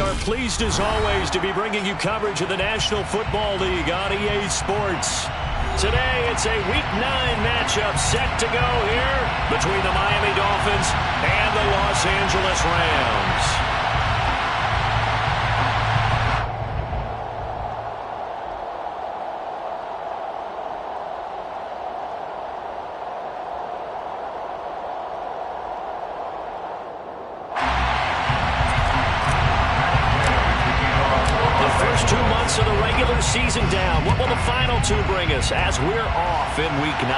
are pleased as always to be bringing you coverage of the National Football League on EA Sports. Today, it's a Week 9 matchup set to go here between the Miami Dolphins and the Los Angeles Rams. Of the regular season down. What will the final two bring us as we're off in Week 9?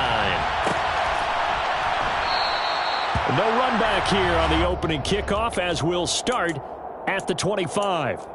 No run back here on the opening kickoff as we'll start at the 25.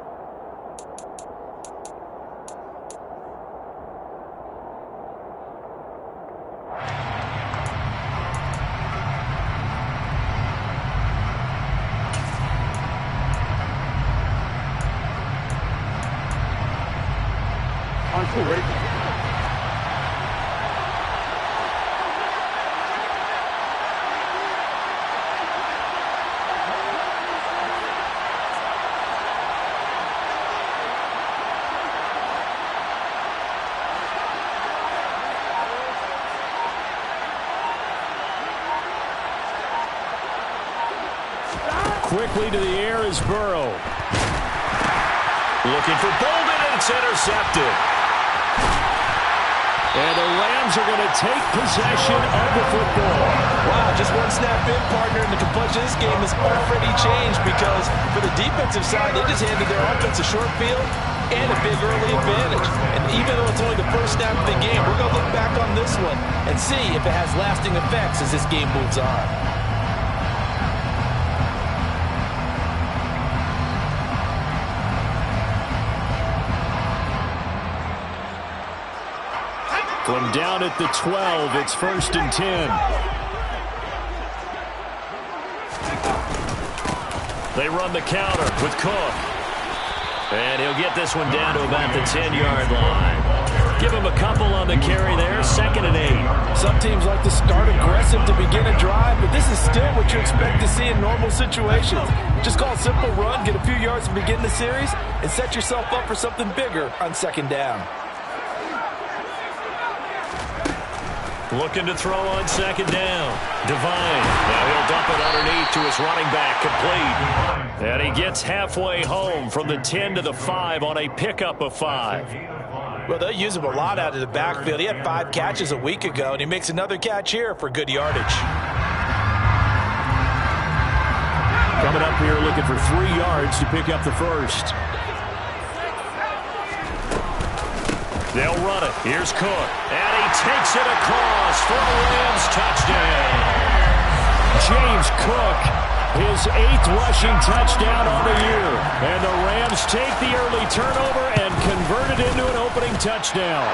Quickly to the air is Burrow. Looking for Bolden, and it's intercepted. And the Rams are going to take possession of the football. Wow, just one snap in, partner, and the complexion of this game has already changed because for the defensive side, they just handed their offense a short field and a big early advantage. And even though it's only the first snap of the game, we're going to look back on this one and see if it has lasting effects as this game moves on. From down at the 12, it's 1st and 10. They run the counter with Cook. And he'll get this one down to about the 10-yard line. Give him a couple on the carry there, 2nd and 8. Some teams like to start aggressive to begin a drive, but this is still what you expect to see in normal situations. Just call a simple run, get a few yards to begin the series, and set yourself up for something bigger on 2nd down. Looking to throw on 2nd down. Devine. Now he'll dump it underneath to his running back, complete. And he gets halfway home from the 10 to the 5 on a pickup of 5. Well, they'll use him a lot out of the backfield. He had 5 catches a week ago, and he makes another catch here for good yardage. Coming up here looking for 3 yards to pick up the first. They'll run it. Here's Cook. And he takes it across for a Rams touchdown. James Cook, his 8th rushing touchdown on the year. And the Rams take the early turnover and convert it into an opening touchdown.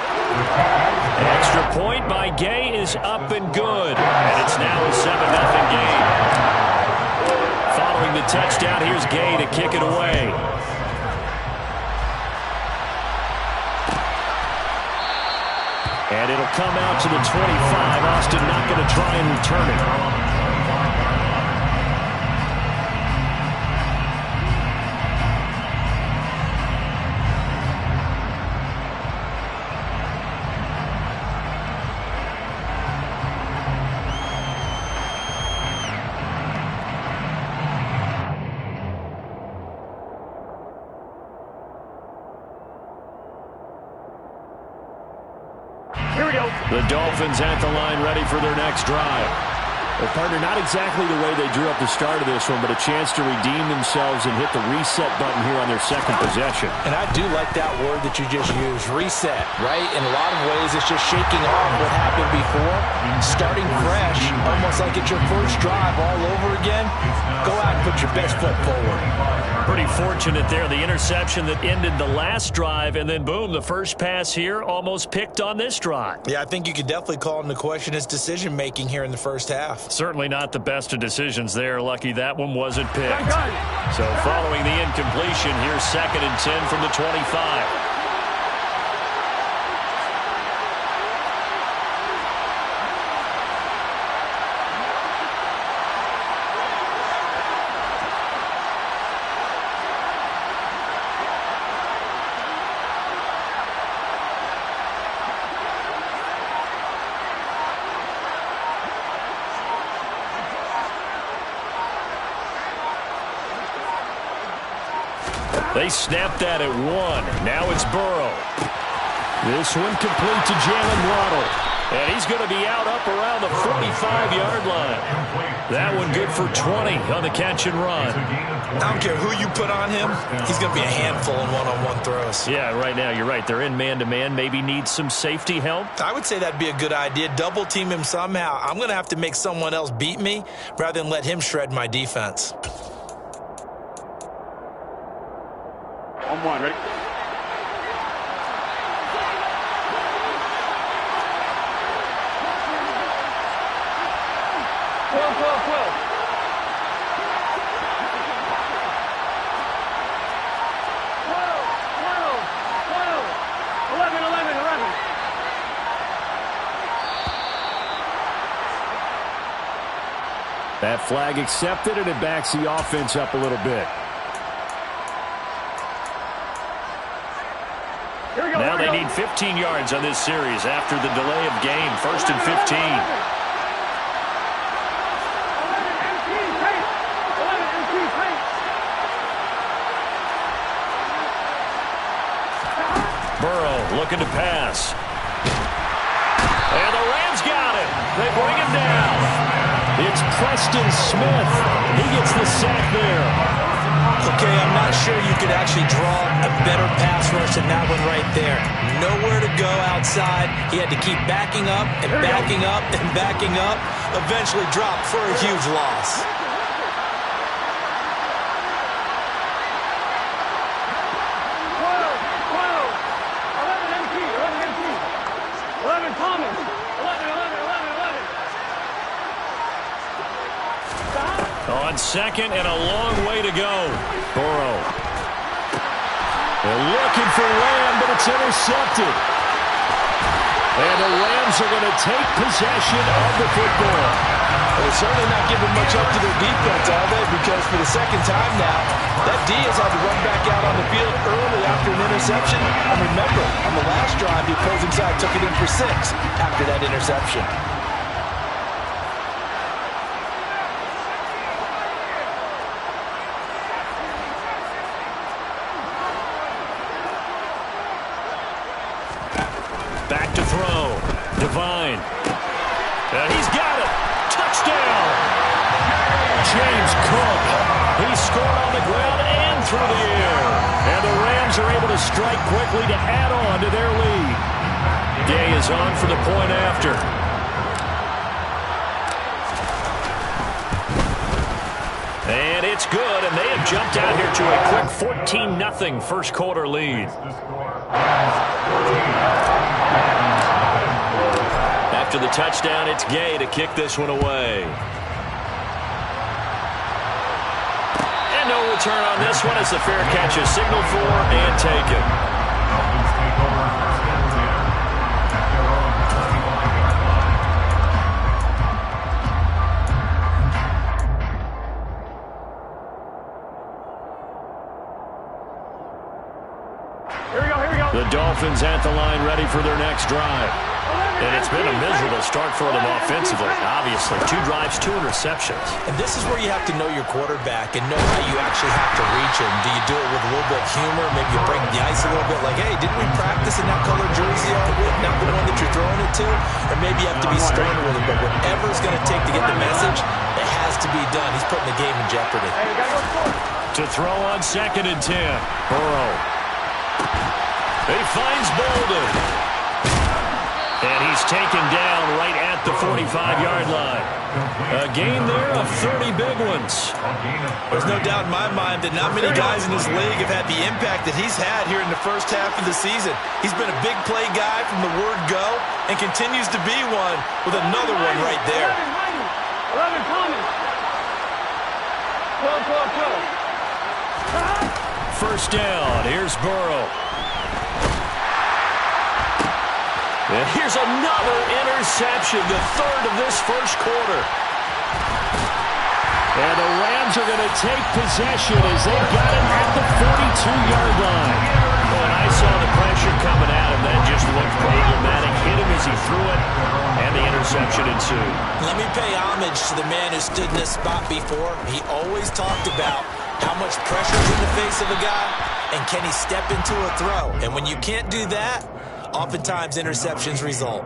Extra point by Gay is up and good. And it's now a 7-0 game. Following the touchdown, here's Gay to kick it away. And it'll come out to the 25. Austin not going to try and return it. The Dolphins at the line ready for their next drive. Well, partner, not exactly the way they drew up the start of this one, but a chance to redeem themselves and hit the reset button here on their 2nd possession. And I do like that word that you just used, reset, right? In a lot of ways, it's just shaking off what happened before, starting fresh, almost like it's your first drive all over again. Go out and put your best foot forward. Pretty fortunate there, the interception that ended the last drive, and then boom, the first pass here almost picked on this drive. Yeah, I think you could definitely call into question his decision-making here in the first half. Certainly not the best of decisions there. Lucky that one wasn't picked. So following the incompletion, here's 2nd and 10 from the 25. They snapped that at 1. Now it's Burrow. This one complete to Jalen Waddle. And he's going to be out up around the 45-yard line. That one good for 20 on the catch and run. I don't care who you put on him. He's going to be a handful in one-on-one throws. Yeah, right now you're right. They're in man-to-man. Maybe need some safety help. I would say that'd be a good idea. Double team him somehow. I'm going to have to make someone else beat me rather than let him shred my defense. On one, ready? That flag accepted, and it backs the offense up a little bit. Now they need 15 yards on this series after the delay of game. 1st and 15. Burrow looking to pass. And the Rams got it. They bring him down. It's Preston Smith. He gets the sack there. Okay, I'm not sure you could actually draw a better pass rush than that one right there. Nowhere to go outside. He had to keep backing up and backing up and backing up. Eventually dropped for a huge loss. On second and a long way to go. Burrow. They're looking for Lamb, but it's intercepted. And the Rams are going to take possession of the football. Well, they're certainly not giving much up to their defense, are they? Because for the second time now, that D has had to run back out on the field early after an interception. And remember, on the last drive, the opposing side took it in for 6 after that interception. Back to throw. Devine. And he's got it. Touchdown. James Cook. He scored on the ground and through the air. And the Rams are able to strike quickly to add on to their lead. Day is on for the point after. And it's good, and they have jumped out here to a quick 14-0 first quarter lead. After the touchdown, it's Gay to kick this one away. And no return on this one as the fair catch is signaled for and taken. The Dolphins at the line ready for their next drive. And it's been a miserable start for them offensively. Obviously, 2 drives, 2 interceptions. And this is where you have to know your quarterback and know how you actually have to reach him. Do you do it with a little bit of humor? Maybe you break the ice a little bit like, hey, didn't we practice in that color jersey all week, not the one that you're throwing it to? Or maybe you have to be stern with him. But whatever it's going to take to get the message, it has to be done. He's putting the game in jeopardy. To throw on 2nd and 10. Burrow. He finds Bolden. And he's taken down right at the 45-yard line. A gain there of 30 big ones. There's no doubt in my mind that not many guys in this league have had the impact that he's had here in the first half of the season. He's been a big play guy from the word go and continues to be one with another one right there. 11 coming. 12. First down. Here's Burrow. And here's another interception, the 3rd of this first quarter. And the Rams are going to take possession as they got him at the 42-yard line. Oh, and I saw the pressure coming at him. That just looked problematic. Hit him as he threw it, and the interception ensued. Let me pay homage to the man who stood in this spot before. He always talked about how much pressure is in the face of a guy. And can he step into a throw? And when you can't do that, oftentimes interceptions result.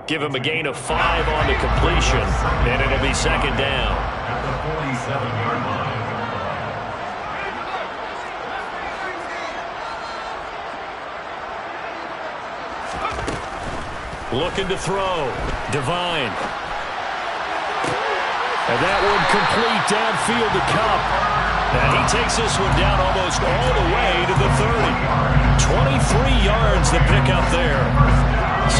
Give him a gain of 5 on the completion, and it'll be second down. At the 47-yard line. Looking to throw. Divine. And that one complete downfield to Cup. And he takes this one down almost all the way to the 30. 23 yards the pickup there.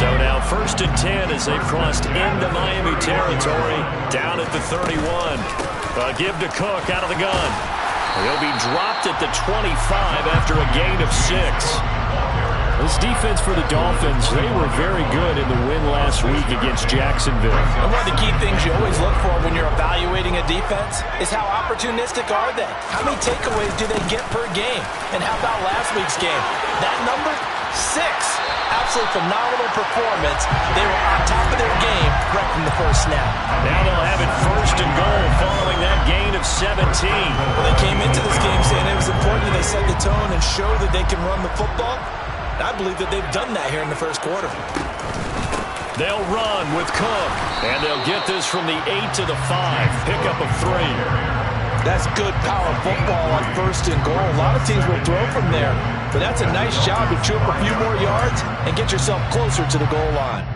So now 1st and 10 as they've crossed into Miami territory, down at the 31. Give to Cook out of the gun. He'll be dropped at the 25 after a gain of 6. This defense for the Dolphins, they were very good in the win last week against Jacksonville. And one of the key things you always look for when you're evaluating a defense is how opportunistic are they? How many takeaways do they get per game? And how about last week's game? That number, 6. Absolutely phenomenal performance. They were on top of their game right from the first snap. Now they'll have it 1st and goal following that gain of 17. Well, they came into this game saying it was important that they set the tone and show that they can run the football. I believe that they've done that here in the first quarter. They'll run with Cook, and they'll get this from the 8 to the 5. Pickup of 3. That's good power football on 1st and goal. A lot of teams will throw from there, but that's a nice job to chew up a few more yards and get yourself closer to the goal line.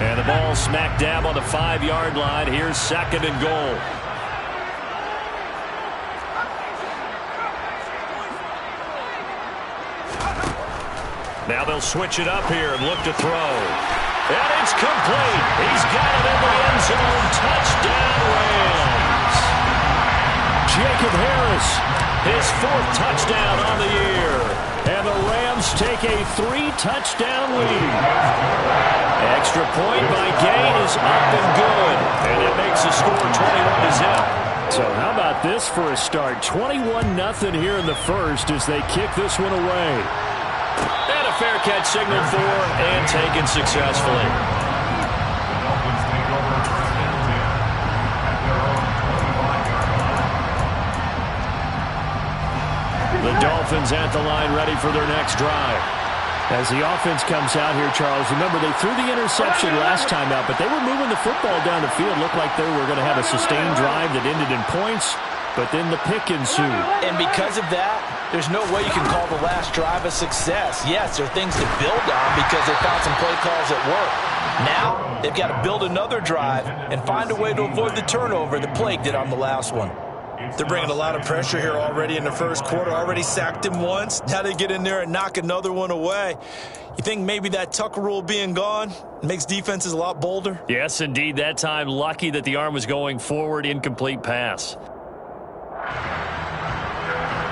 And the ball smack dab on the 5-yard line. Here's 2nd and goal. Now they'll switch it up here and look to throw. And it's complete. He's got it in the end zone. Touchdown, Rams. Jacob Harris, his 4th touchdown on the year. And the Rams take a 3-touchdown lead. Extra point by Gain is up and good. And it makes the score 21-0. So how about this for a start? 21-0 here in the first as they kick this one away. And a fair catch signaled for and taken successfully. Dolphins take over 1st and 10 at their own 25-yard line. The Dolphins at the line ready for their next drive. As the offense comes out here, Charles, remember they threw the interception last time out, but they were moving the football down the field. Looked like they were going to have a sustained drive that ended in points, but then the pick ensued. And because of that, there's no way you can call the last drive a success. Yes, there are things to build on because they found some play calls that work. Now, they've got to build another drive and find a way to avoid the turnover that plagued it on the last one. They're bringing a lot of pressure here already in the first quarter. Already sacked him once. Now they get in there and knock another one away. You think maybe that Tucker rule being gone makes defenses a lot bolder? Yes, indeed. That time, lucky that the arm was going forward. Incomplete pass.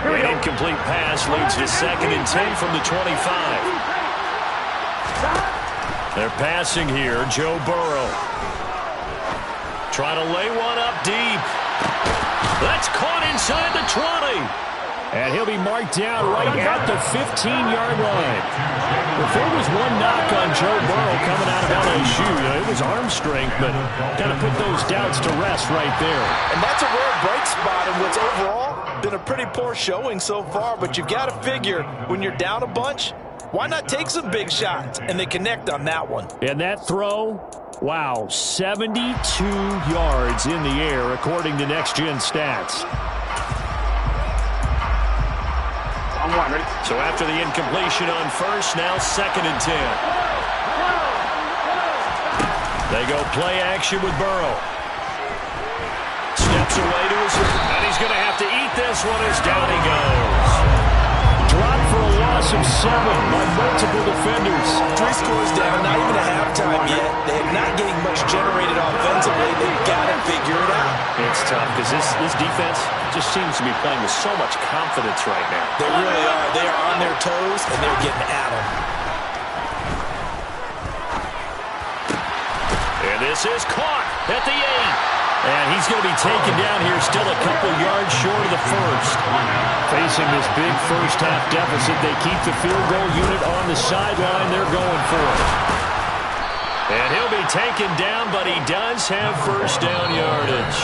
An incomplete pass leads to 2nd and 10 from the 25. They're passing here. Joe Burrow. Trying to lay one up deep. That's caught inside the 20. And he'll be marked down right at the 15-yard line. If there was one knock on Joe Burrow coming out of LSU, it was arm strength, but kind of put those doubts to rest right there. And that's a rare bright spot in what's overall been a pretty poor showing so far, but you've got to figure when you're down a bunch, why not take some big shots? And they connect on that one. And that throw, wow, 72 yards in the air according to Next Gen Stats. On 1, ready? So after the incompletion on 1st, now 2nd and 10. They go play action with Burrow. Steps away to his, and he's going to have to eat this one as down he goes. Dropped for a loss of 7 by multiple defenders. 3 scores down, not even a halftime yet. They're not getting much generated offensively. They've got to figure it out. It's tough because this defense just seems to be playing with so much confidence right now. They really are. They are on their toes, and they're getting at them. And this is caught at the 8. And he's going to be taken down here still a couple yards short of the first. Facing this big first-half deficit, they keep the field goal unit on the sideline. They're going for it. And he'll be taken down, but he does have first down yardage.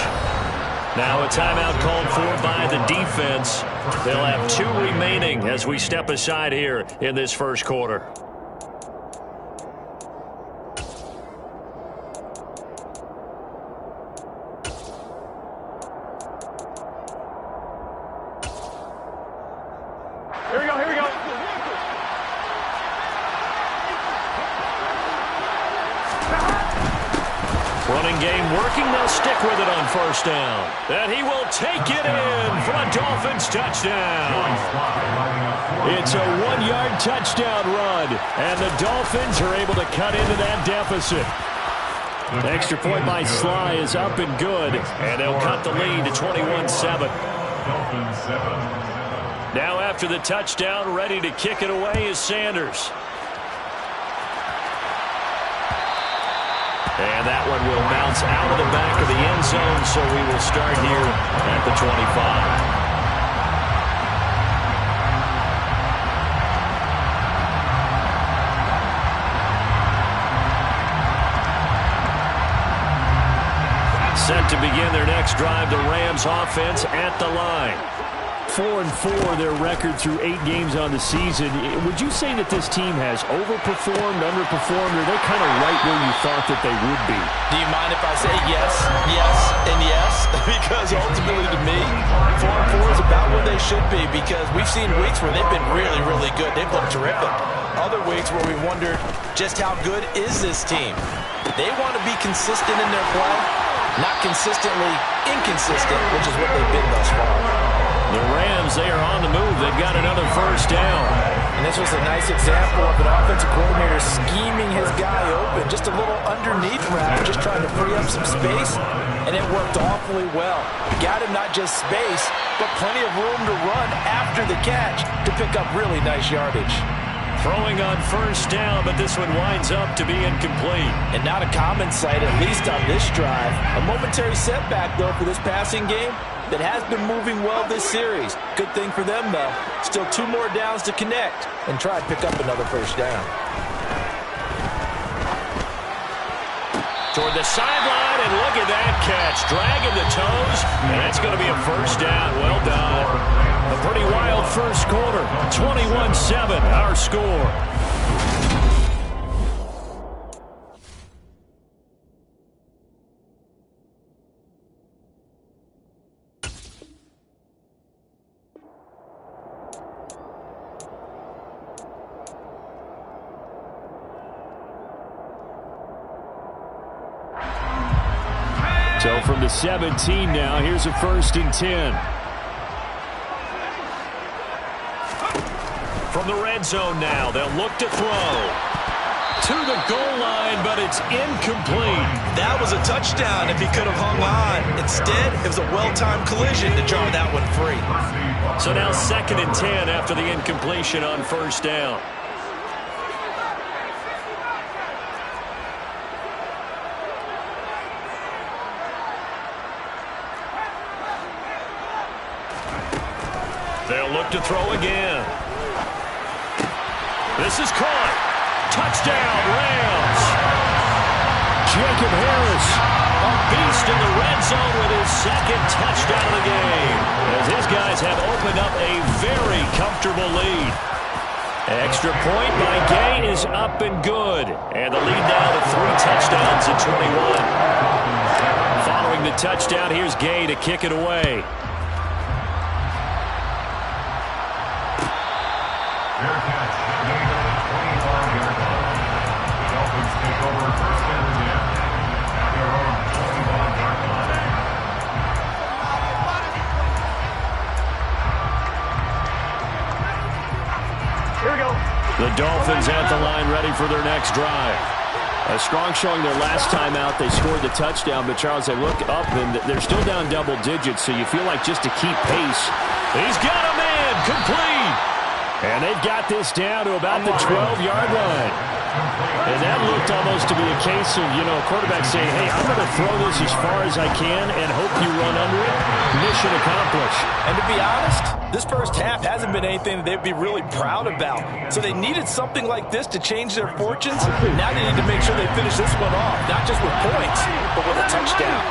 Now a timeout called for by the defense. They'll have 2 remaining as we step aside here in this first quarter. Here we go, here we go. Running game working. They'll stick with it on first down. And he will take it in for a Dolphins touchdown. It's a 1-yard touchdown run. And the Dolphins are able to cut into that deficit. Extra point by Sly is up and good. And they'll cut the lead to 21-7. Now after the touchdown, ready to kick it away is Sanders. And that one will bounce out of the back of the end zone, so we will start here at the 25. Set to begin their next drive, the Rams offense at the line. 4-4 their record through 8 games on the season. Would you say that this team has overperformed, underperformed, or they're kind of right where you thought that they would be? Do you mind if I say yes, yes, and yes? Because ultimately to me, 4-4 is about where they should be, because we've seen weeks where they've been really, really good. They've looked terrific. Other weeks where we wondered just how good is this team. They want to be consistent in their play, not consistently inconsistent, which is what they've been thus far. The Rams, they are on the move. They've got another first down. And this was a nice example of an offensive coordinator scheming his guy open. Just a little underneath route, just trying to free up some space, and it worked awfully well. Got him not just space, but plenty of room to run after the catch to pick up really nice yardage. Throwing on first down, but this one winds up to be incomplete. And not a common sight, at least on this drive. A momentary setback, though, for this passing game that has been moving well this series. Good thing for them, though. Still 2 more downs to connect and try to pick up another first down. Toward the sideline, and look at that catch. Dragging the toes, and that's going to be a first down. Well done. A pretty wild first quarter. 21-7, our score. So from the 17 now, here's a 1st and 10. From the red zone now, they'll look to throw. To the goal line, but it's incomplete. That was a touchdown if he could have hung on. Instead, it was a well-timed collision to jar that one free. So now 2nd and 10 after the incompletion on first down. They'll look to throw again. This is caught. Touchdown, Rams. Jacob Harris, a beast in the red zone with his 2nd touchdown of the game, as his guys have opened up a very comfortable lead. Extra point by Gay is up and good, and the lead now to 3 touchdowns at 21. Following the touchdown, here's Gay to kick it away. The Dolphins at the line ready for their next drive. A strong showing their last time out. They scored the touchdown, but Charles, they look up and they're still down double digits, so you feel like just to keep pace. He's got a man, complete. And they've got this down to about the 12-yard line. And that looked almost to be a case of, a quarterback saying, hey, I'm going to throw this as far as I can and hope you run under it. Mission accomplished. And to be honest, this first half hasn't been anything that they'd be really proud about. So they needed something like this to change their fortunes. Now they need to make sure they finish this one off, not just with points, but with a touchdown.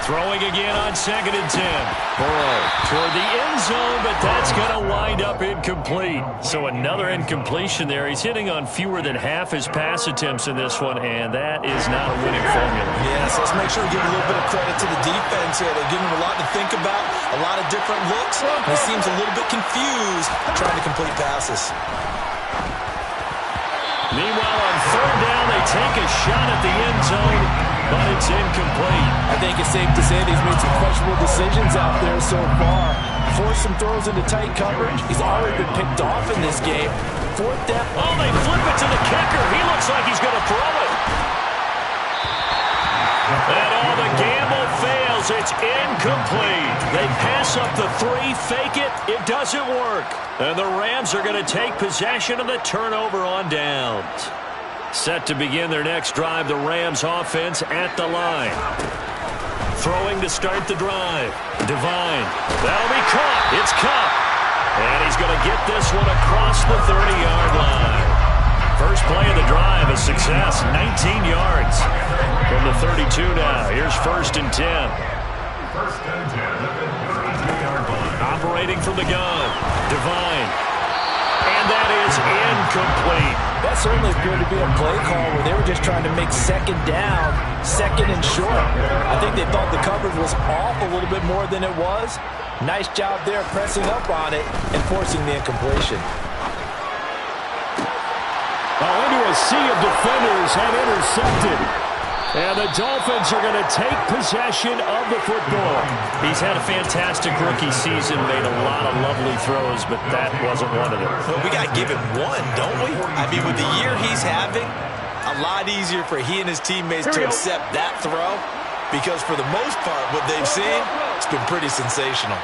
Throwing again on 2nd and 10. Burrow toward the end zone, but that's going to wind up incomplete. So another incompletion there. He's hitting on fewer than half his pass attempts in this one, and that is not a winning formula. Yes, let's make sure we give a little bit of credit to the defense here. They're giving him a lot to think about, a lot of different looks. He seems a little bit confused trying to complete passes. Meanwhile, on 3rd down, they take a shot at the end zone, but it's incomplete. I think it's safe to say that he's made some questionable decisions out there so far. Forced some throws into tight coverage. He's already been picked off in this game. 4th down. Oh, they flip it to the kicker. He looks like he's going to throw it. And all the gamble fails. It's incomplete. They pass up the 3, fake it. It doesn't work. And the Rams are going to take possession of the turnover on downs. Set to begin their next drive, the Rams offense at the line. Throwing to start the drive. Devine. That'll be caught. It's Cup. And he's going to get this one across the 30-yard line. First play of the drive, a success, 19 yards. From the 32 now, here's 1st and 10. 1st and 10 at the 32-yard line. Operating from the gun, Devine. And that is incomplete. That certainly appeared to be a play call where they were just trying to make 2nd down, 2nd and short. I think they thought the coverage was off a little bit more than it was. Nice job there pressing up on it and forcing the incompletion. Into a sea of defenders and intercepted. And the Dolphins are going to take possession of the football. He's had a fantastic rookie season, made a lot of lovely throws, but that wasn't one of them. Well, we got to give him one, don't we? I mean, with the year he's having, a lot easier for he and his teammates to accept that throw, because for the most part, what they've seen, it's been pretty sensational.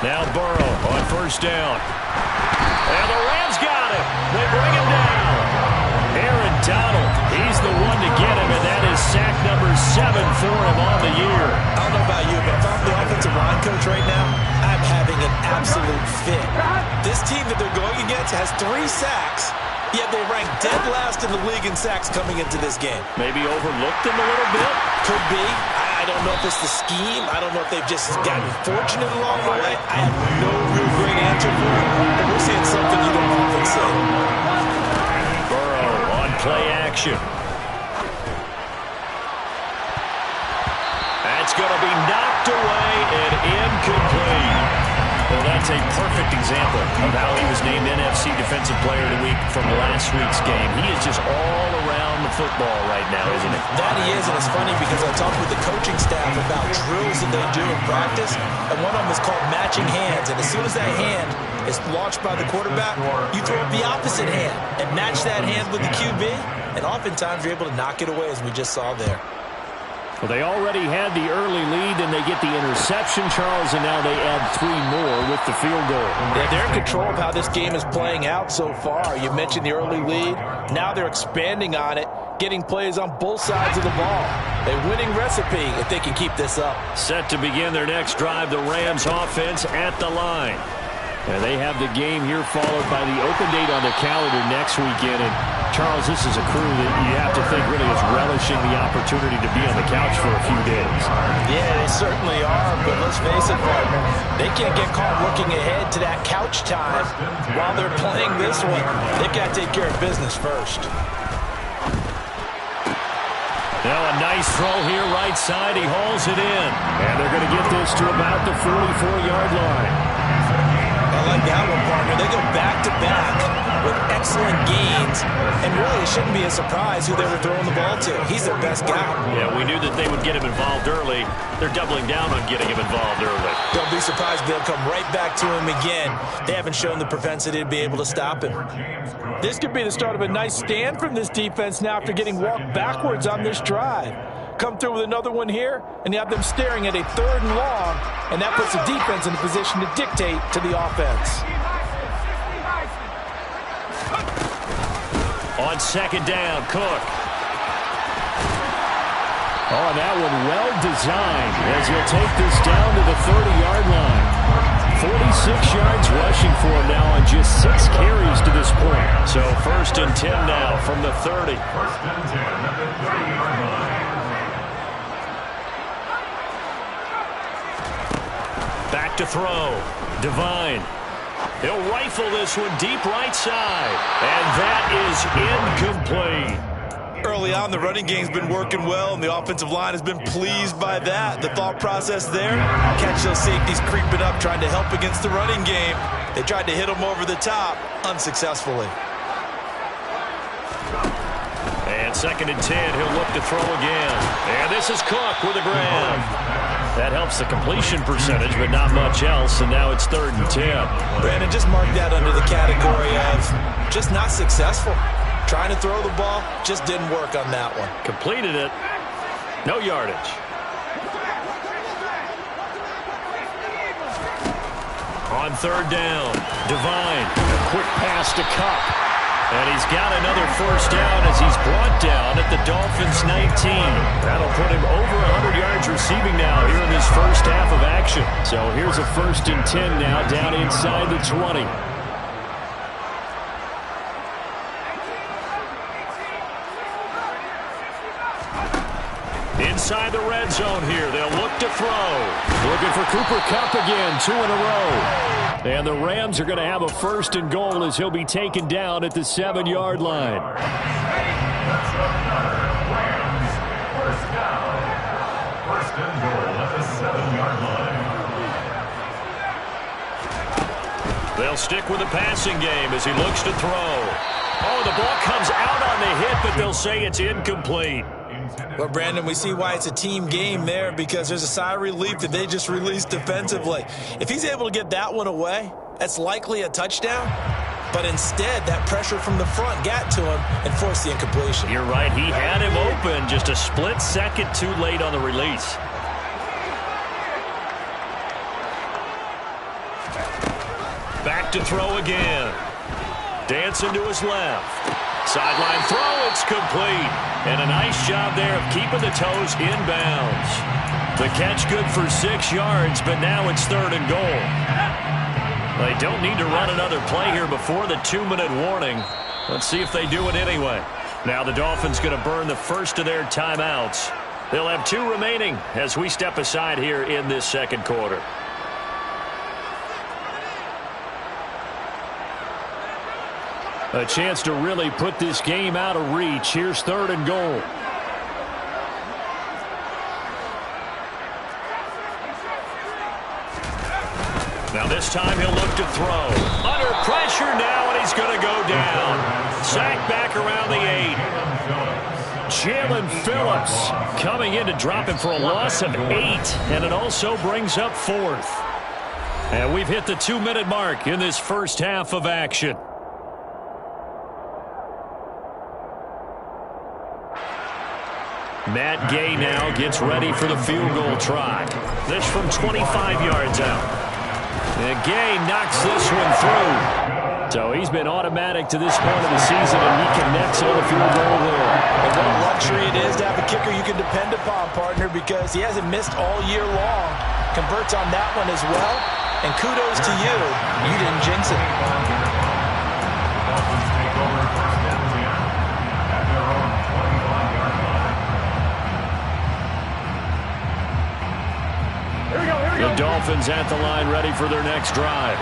Now Burrow on 1st down. And the Rams got him. They bring him down. Aaron Donald, he's the one to get him, and that is sack number 7 for him on the year. I don't know about you, but if I'm the offensive line coach right now, I'm having an absolute fit. This team that they're going against has 3 sacks, yet they rank dead last in the league in sacks coming into this game. Maybe overlooked them a little bit? Could be. I don't know if it's the scheme. I don't know if they've just gotten fortunate along the way. I have no real great answer for it, but we're seeing something you don't often see. Burrow on play action. That's going to be knocked away and incomplete. Well, that's a perfect example of how he was named NFC Defensive Player of the Week from last week's game. He is just all around the football right now, isn't he? That he is, and it's funny because I talked with the coaching staff about drills that they do in practice, and one of them is called matching hands. And as soon as that hand is launched by the quarterback, you throw up the opposite hand and match that hand with the QB, and oftentimes you're able to knock it away, as we just saw there. Well, they already had the early lead, and they get the interception, Charles, and now they add 3 more with the field goal. Yeah, they're in control of how this game is playing out so far. You mentioned the early lead. Now they're expanding on it, getting plays on both sides of the ball. A winning recipe if they can keep this up. Set to begin their next drive, the Rams offense at the line. And they have the game here followed by the open date on the calendar next weekend. And Charles, this is a crew that you have to think really is relishing the opportunity to be on the couch for a few days. Yeah, they certainly are, but let's face it, partner, they can't get caught looking ahead to that couch time while they're playing this one. They've got to take care of business first. Now a nice throw here right side. He hauls it in. And they're going to get this to about the 44-yard line. I like that one, partner. They go back-to-back with excellent gains, and really it shouldn't be a surprise who they were throwing the ball to. He's their best guy. Yeah, we knew that they would get him involved early. They're doubling down on getting him involved early. Don't be surprised if they'll come right back to him again. They haven't shown the propensity to be able to stop him. This could be the start of a nice stand from this defense now after getting walked backwards on this drive. Come through with another one here, and you have them staring at a 3rd and long, and that puts the defense in a position to dictate to the offense. On 2nd down, Cook. Oh, that one well designed as he'll take this down to the 30-yard line. 46 yards rushing for him now on just 6 carries to this point. So 1st and 10 now from the 30. 1st and 10 at the 30-yard line. to throw. Devine. He'll rifle this one deep right side. And that is incomplete. Early on, the running game's been working well, and the offensive line has been pleased by that. The thought process there, catch those safeties creeping up, trying to help against the running game. They tried to hit him over the top, unsuccessfully. And 2nd and 10, he'll look to throw again. And this is Cook with a grab. That helps the completion percentage, but not much else, and now it's 3rd and 10. Brandon, just mark that under the category of just not successful. Trying to throw the ball, just didn't work on that one. Completed it. No yardage. On 3rd down, Devine. A quick pass to Cup. And he's got another 1st down as he's brought down at the Dolphins' 19. That'll put him over 100 yards receiving now here in this first half of action. So here's a 1st and 10 now down inside the 20. Inside the red zone here. They'll look to throw. Looking for Cooper Kupp again, 2 in a row. And the Rams are going to have a 1st and goal as he'll be taken down at the 7-yard line. First and goal at the 7-yard line. They'll stick with the passing game as he looks to throw. Oh, the ball comes out on the hit, but they'll say it's incomplete. Well, Brandon, we see why it's a team game there, because there's a sigh of relief that they just released defensively. If he's able to get that one away, that's likely a touchdown. But instead, that pressure from the front got to him and forced the incompletion. You're right. He had him open, just a split second too late on the release. Back to throw again. Dancing to his left. Sideline throw, it's complete. And a nice job there of keeping the toes inbounds. The catch good for 6 yards, but now it's 3rd and goal. They don't need to run another play here before the 2-minute warning. Let's see if they do it anyway. Now the Dolphins going to burn the first of their timeouts. They'll have 2 remaining as we step aside here in this 2nd quarter. A chance to really put this game out of reach. Here's 3rd and goal. Now this time he'll look to throw. Under pressure now, and he's going to go down. Sacked back around the 8. Jalen Phillips coming in to drop him for a loss of 8. And it also brings up 4th. And we've hit the 2-minute mark in this first half of action. Matt Gay now gets ready for the field goal try. This from 25 yards out. And Gay knocks this one through. So he's been automatic to this point of the season, and he connects on the field goal there. And what a luxury it is to have a kicker you can depend upon, partner, because he hasn't missed all year long. Converts on that one as well. And kudos to you. You didn't jinx it. Dolphins take over 1st and 10 at their own 25-yard line. The Dolphins at the line ready for their next drive.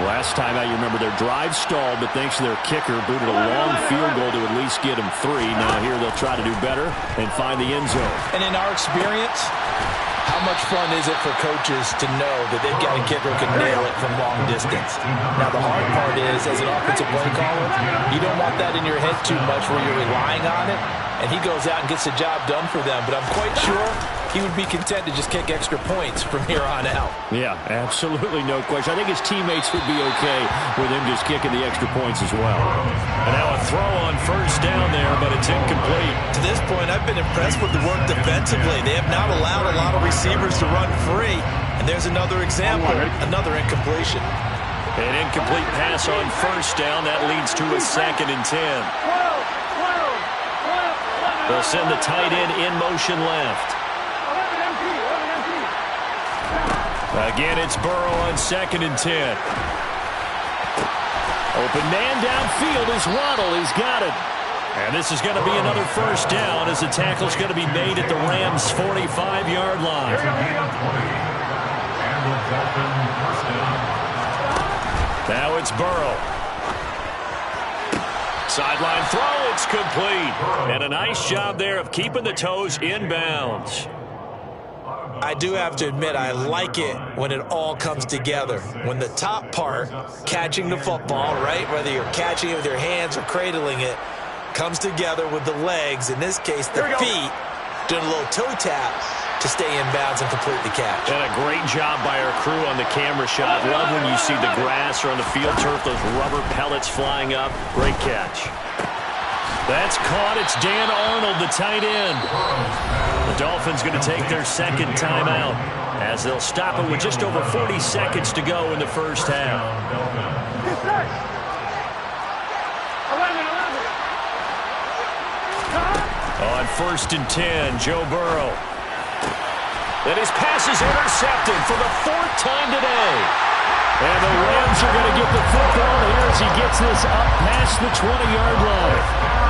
Last time out, you remember their drive stalled, but thanks to their kicker, booted a long field goal to at least get them 3. Now here they'll try to do better and find the end zone. And in our experience, how much fun is it for coaches to know that they've got a kicker who can nail it from long distance? Now, the hard part is, as an offensive play caller, you don't want that in your head too much where you're relying on it, and he goes out and gets the job done for them. But I'm quite sure he would be content to just kick extra points from here on out. Yeah, absolutely no question. I think his teammates would be okay with him just kicking the extra points as well. And now a throw on 1st down there, but it's incomplete. To this point, I've been impressed with the work defensively. They have not allowed a lot of receivers to run free. And there's another example, another incompletion. An incomplete pass on 1st down. That leads to a 2nd and 10. They'll send the tight end in motion left. Again, it's Burrow on 2nd and 10. Open man downfield is Waddle. He's got it. And this is going to be another 1st down as the tackle's going to be made at the Rams' 45-yard line. Dolphins first down. Now it's Burrow. Sideline throw, it's complete. And a nice job there of keeping the toes in bounds. I do have to admit, I like it when it all comes together. When the top part, catching the football, right, whether you're catching it with your hands or cradling it, comes together with the legs, in this case the feet, doing a little toe tap to stay in bounds and complete the catch. And a great job by our crew on the camera shot. Love when you see the grass or on the field turf, those rubber pellets flying up. Great catch. That's caught. It's Dan Arnold, the tight end. The Dolphins going to take their second timeout as they'll stop it with just over 40 seconds to go in the first half. On 1st and 10, Joe Burrow. And his pass is intercepted for the 4th time today. And the Rams are going to get the football here as he gets this up past the 20-yard line.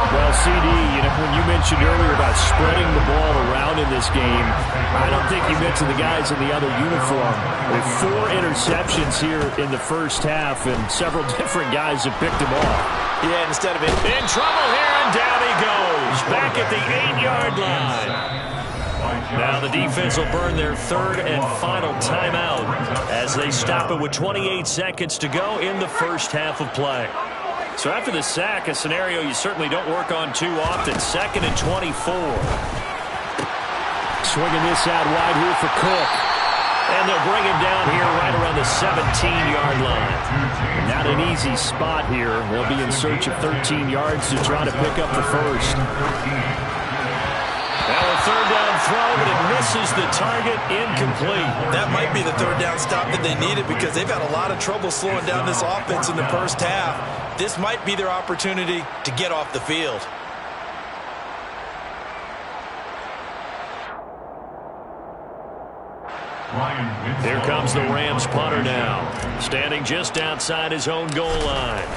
Well, CD, when you mentioned earlier about spreading the ball around in this game, I don't think you mentioned the guys in the other uniform. With 4 interceptions here in the first half, and several different guys have picked him off. Yeah, instead of it. In trouble here, and down he goes. Back at the 8-yard line. Now the defense will burn their 3rd and final timeout as they stop it with 28 seconds to go in the first half of play. So after the sack, a scenario you certainly don't work on too often. 2nd and 24. Swinging this out wide here for Cook. And they'll bring him down here right around the 17-yard line. Not an easy spot here. They'll be in search of 13 yards to try to pick up the first. Now a 3rd down throw, but it misses the target, incomplete. That might be the 3rd down stop that they needed because they've had a lot of trouble slowing down this offense in the first half. This might be their opportunity to get off the field. Here comes the Rams punter now, standing just outside his own goal line.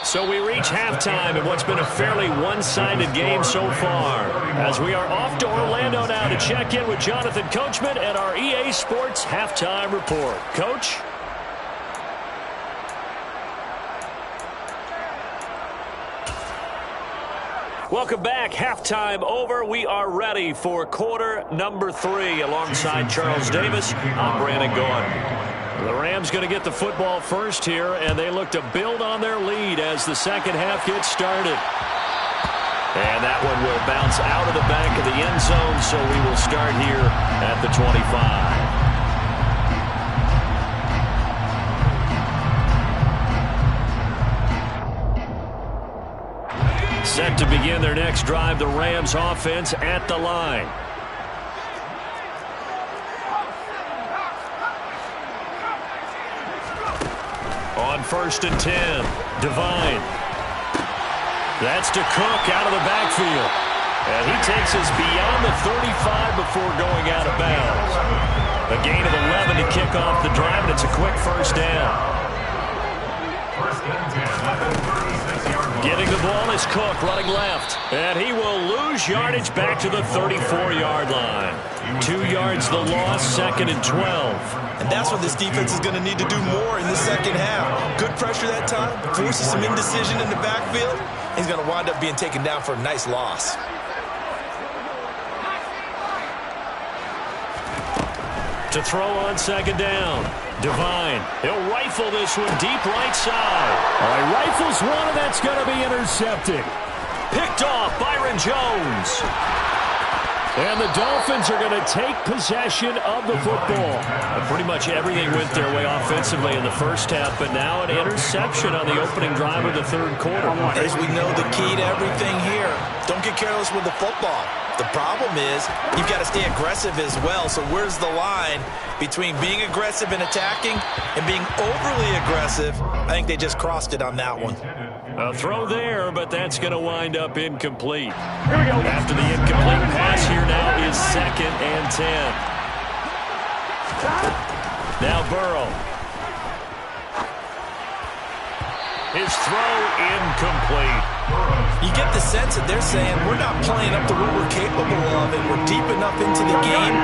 So we reach halftime in what's been a fairly one-sided game so far, as we are off to Orlando now to check in with Jonathan Coachman and our EA Sports Halftime Report. Coach? Welcome back. Halftime over. We are ready for quarter number 3 alongside Charles Davis. I'm Brandon Gaudin. The Rams going to get the football first here, and they look to build on their lead as the second half gets started. And that one will bounce out of the back of the end zone, so we will start here at the 25. Set to begin their next drive, the Rams offense at the line. On 1st and 10, Devine. That's to Cook out of the backfield. And he takes us beyond the 35 before going out of bounds. A gain of 11 to kick off the drive, and it's a quick first down. Getting the ball is Cook running left. And he will lose yardage back to the 34-yard line. 2 yards the loss, 2nd and 12. And that's what this defense is going to need to do more in the second half. Good pressure that time, forces some indecision in the backfield. He's going to wind up being taken down for a nice loss. To throw on 2nd down. Devine. He'll rifle this one deep right side. All right, rifles one, and that's going to be intercepted. Picked off Byron Jones. And the Dolphins are going to take possession of the football. Pretty much everything went their way offensively in the first half, but now an interception on the opening drive of the 3rd quarter. As we know, the key to everything here, don't get careless with the football. The problem is you've got to stay aggressive as well. So where's the line between being aggressive and attacking and being overly aggressive? I think they just crossed it on that one. A throw there, but that's going to wind up incomplete. Here we go. After the incomplete pass, here now is 2nd and 10. Now Burrow. His throw incomplete. You get the sense that they're saying we're not playing up to what we're capable of, and we're deep enough into the game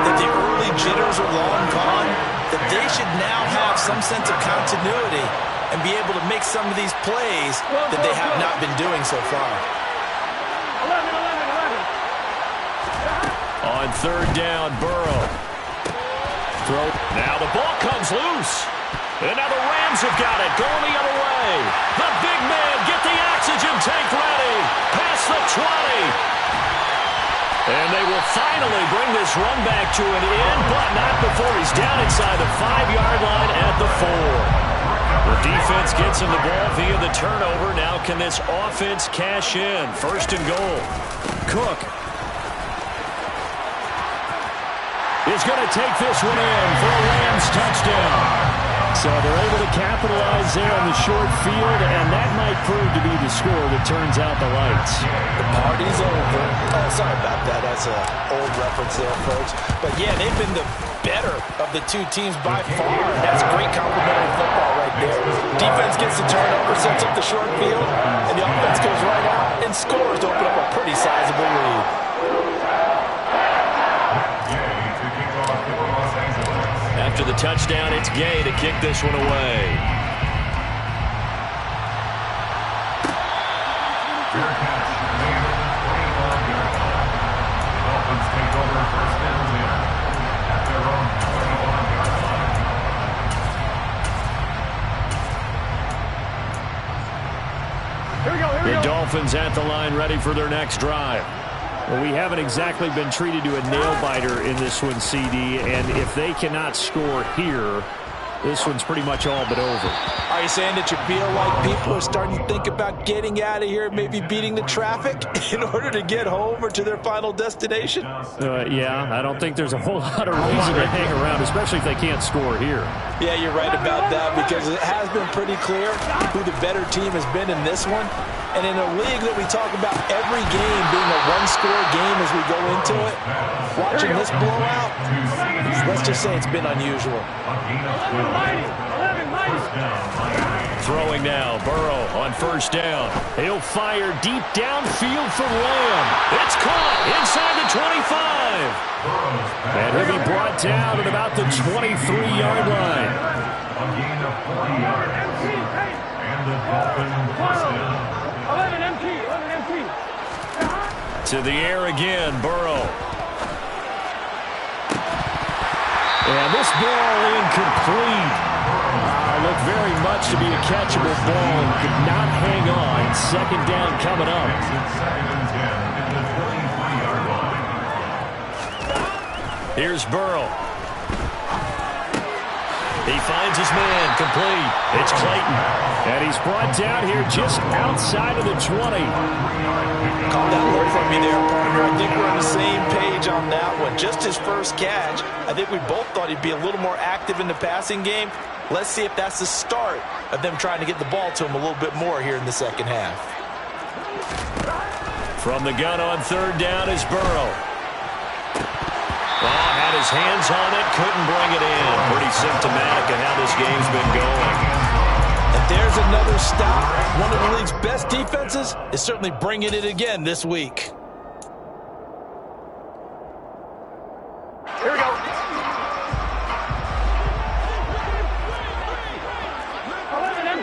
that the early jitters are long gone, that they should now have some sense of continuity and be able to make some of these plays that they have not been doing so far. On third down, Burrow. Throw. Now the ball comes loose. And now the Rams have got it, going the other way. The big man, get the oxygen tank ready. Past the 20. And they will finally bring this run back to an end, but not before he's down inside the 5-yard line at the 4. The defense gets him the ball via the turnover. Now can this offense cash in? First and goal. Cook is going to take this one in for a Rams touchdown. So they're able to capitalize there on the short field, and that might prove to be the score that turns out the lights. The party's over. Oh, sorry about that. That's an old reference there, folks. But, yeah, they've been the better of the two teams by far. That's great complimentary football right there. Defense gets the turnover, sets up the short field, and the offense goes right out and scores to open up a pretty sizable lead. After the touchdown, it's Gay to kick this one away. Dolphins take over first down at their own 21-yard line. The Dolphins at the line, ready for their next drive. Well, we haven't exactly been treated to a nail-biter in this one, CD, and if they cannot score here, this one's pretty much all but over. Are you saying that you feel like people are starting to think about getting out of here, maybe beating the traffic in order to get home or to their final destination? Yeah, I don't think there's a whole lot of reason to hang around, especially if they can't score here. Yeah, you're right about that, because it has been pretty clear who the better team has been in this one. And in a league that we talk about every game being a one-score game as we go into it, watching this blowout, let's just say it's been unusual. Throwing now, Burrow on first down. He'll fire deep downfield for Lamb. It's caught inside the 25. And he'll be brought down at about the 23-yard line. A gain of 40 yards. And the Dolphins first down. To the air again, Burrow. And this ball incomplete. Looked very much to be a catchable ball and could not hang on. Second down coming up. Here's Burrow. He finds his man, complete. It's Clayton. And he's brought down here just outside of the 20. Call that look from me there, partner. I think we're on the same page on that one. Just his first catch. I think we both thought he'd be a little more active in the passing game. Let's see if that's the start of them trying to get the ball to him a little bit more here in the second half. From the gun on third down is Burrow. Oh, had his hands on it, couldn't bring it in. Pretty symptomatic of how this game's been going. And there's another stop. One of the league's best defenses is certainly bringing it again this week. Here we go.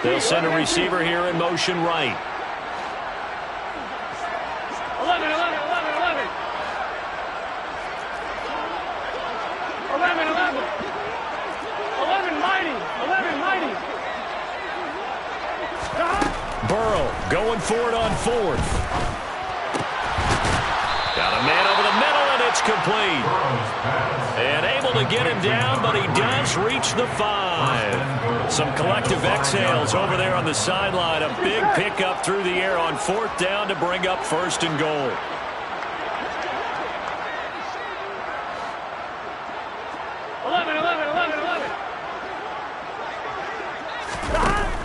They'll send a receiver here in motion right. 11. 11 mighty. Burrow going for it on fourth. Got a man over the middle, and it's complete. And able to get him down, but he does reach the 5. Some collective exhales over there on the sideline. A big pickup through the air on fourth down to bring up first and goal.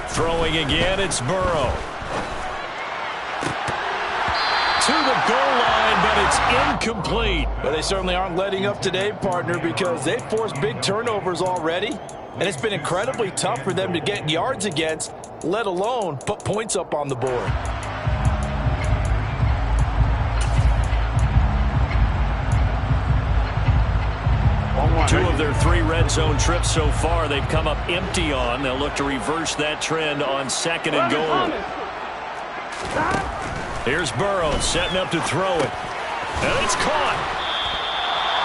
Throwing again, it's Burrow. To the goal line, but it's incomplete. But they certainly aren't letting up today, partner, because they've forced big turnovers already. And it's been incredibly tough for them to get yards against, let alone put points up on the board. Two of their 3 red zone trips so far, they've come up empty on. They'll look to reverse that trend on 2nd and goal. Here's Burrow setting up to throw it. And it's caught.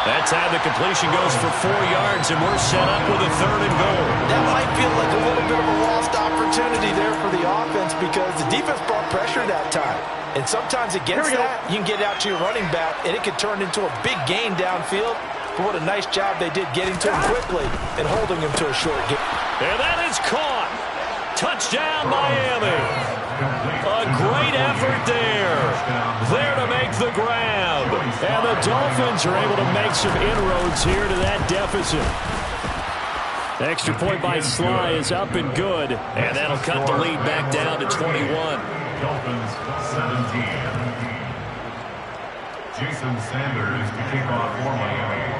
That time the completion goes for 4 yards, and we're set up with a 3rd and goal. That might feel like a little bit of a lost opportunity there for the offense because the defense brought pressure that time. And sometimes against that, you can get out to your running back, and it can turn into a big gain downfield. But what a nice job they did getting to him quickly and holding him to a short game. And that is caught. Touchdown, Miami. A great effort there. There to make the grab. And the Dolphins are able to make some inroads here to that deficit. The extra point by Sly is up and good. And that'll cut the lead back down to 21. Dolphins 17. Jason Sanders to kick off for Miami.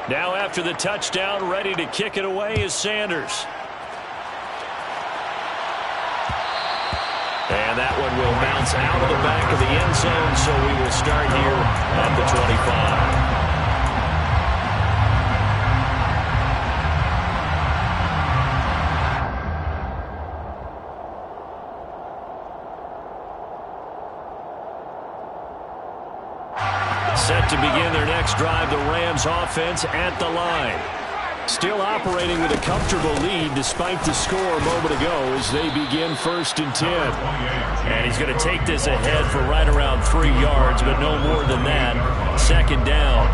Now after the touchdown, ready to kick it away is Sanders. And that one will bounce out of the back of the end zone, so we will start here at the 25. Set to begin their next drive, the Rams offense at the line. Still operating with a comfortable lead despite the score a moment ago as they begin 1st and 10. And he's going to take this ahead for right around 3 yards, but no more than that. 2nd down.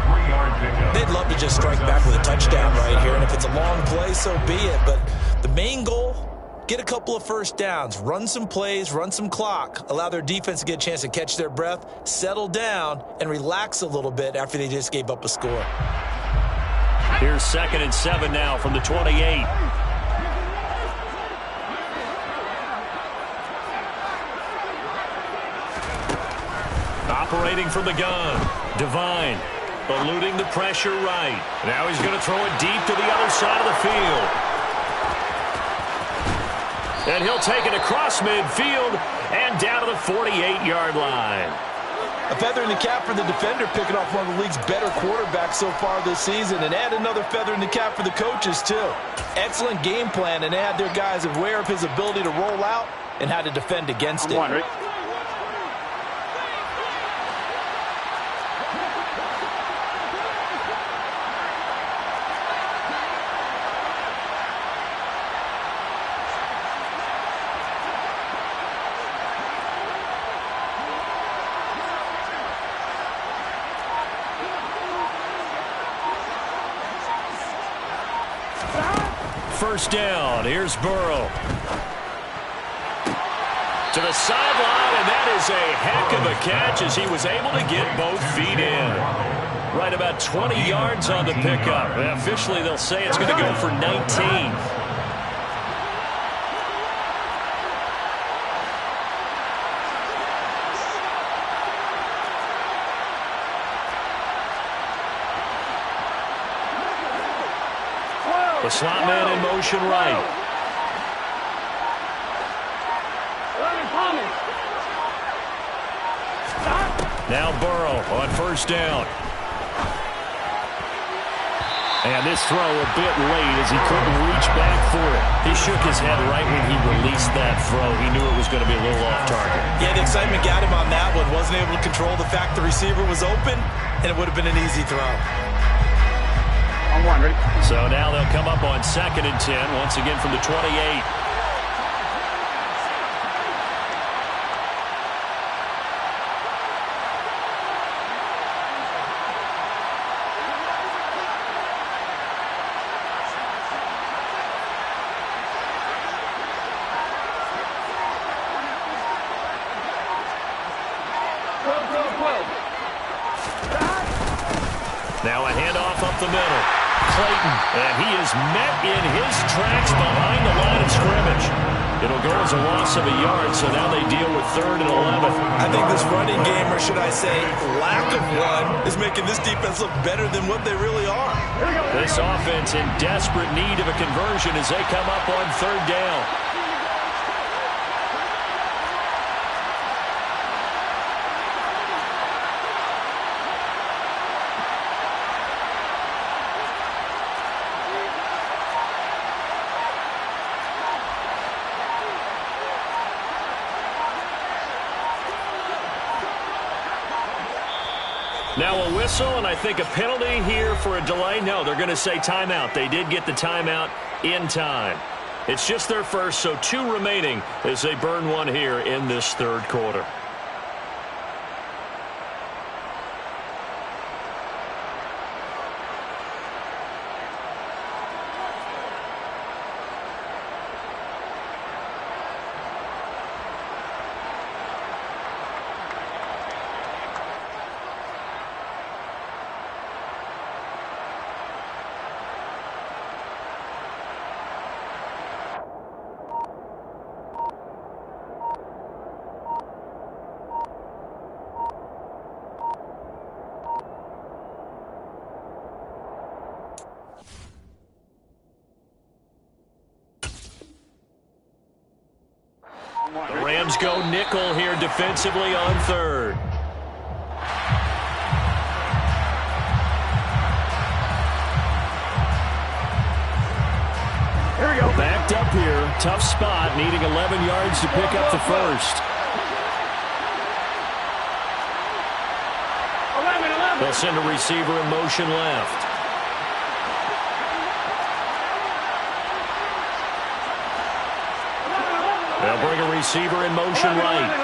They'd love to just strike back with a touchdown right here, and if it's a long play, so be it. But the main goal, get a couple of 1st downs, run some plays, run some clock, allow their defense to get a chance to catch their breath, settle down, and relax a little bit after they just gave up a score. Here's 2nd and 7 now from the 28. Operating from the gun. Devine eluding the pressure right. Now he's going to throw it deep to the other side of the field. And he'll take it across midfield and down to the 48-yard line. A feather in the cap for the defender, picking off one of the league's better quarterbacks so far this season, and add another feather in the cap for the coaches, too. Excellent game plan, and add their guys aware of his ability to roll out and how to defend against it. First down. Here's Burrow. To the sideline, and that is a heck of a catch as he was able to get both feet in. Right about 20 yards on the pickup. Officially, they'll say it's going to go for 19. The slot man in motion right. Now Burrow on 1st down. And this throw a bit late as he couldn't reach back for it. He shook his head right when he released that throw. He knew it was going to be a little off target. Yeah, the excitement got him on that one. Wasn't able to control the fact the receiver was open, and it would have been an easy throw. On 1, ready? So now they'll come up on 2nd and 10, once again from the 28. Now a handoff up the middle. Clayton, and he is met in his tracks behind the line of scrimmage. It'll go as a loss of a yard, so now they deal with 3rd and 11. I think this running game, or should I say lack of one, is making this defense look better than what they really are. This offense in desperate need of a conversion as they come up on 3rd down. Now a whistle, and I think a penalty here for a delay. No, they're going to say timeout. They did get the timeout in time. It's just their first, so 2 remaining as they burn one here in this 3rd quarter. The Rams go nickel here defensively on 3rd. Here we go. Backed up here. Tough spot, needing 11 yards to pick up the first. 11. They'll send a receiver in motion left. They'll bring a receiver in motion right. 11.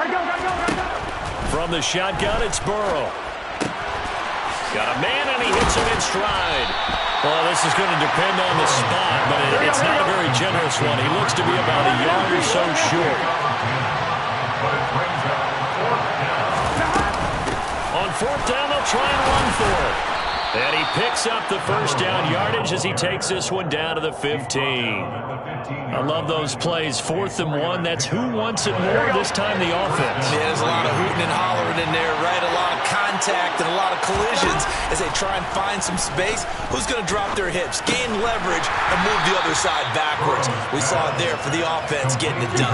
Go. From the shotgun, it's Burrow. Got a man, and he hits him in stride. Well, this is going to depend on the spot, but it's not a very generous one. He looks to be about a yard or so short. On 4th down, they'll try and run for it. And he picks up the first down yardage as he takes this one down to the 15. I love those plays. 4th and 1. That's who wants it more this time, the offense. Yeah, there's a lot of hooting and hollering in there, right? A lot of contact and a lot of collisions as they try and find some space. Who's going to drop their hips, gain leverage, and move the other side backwards? We saw it there for the offense getting it done.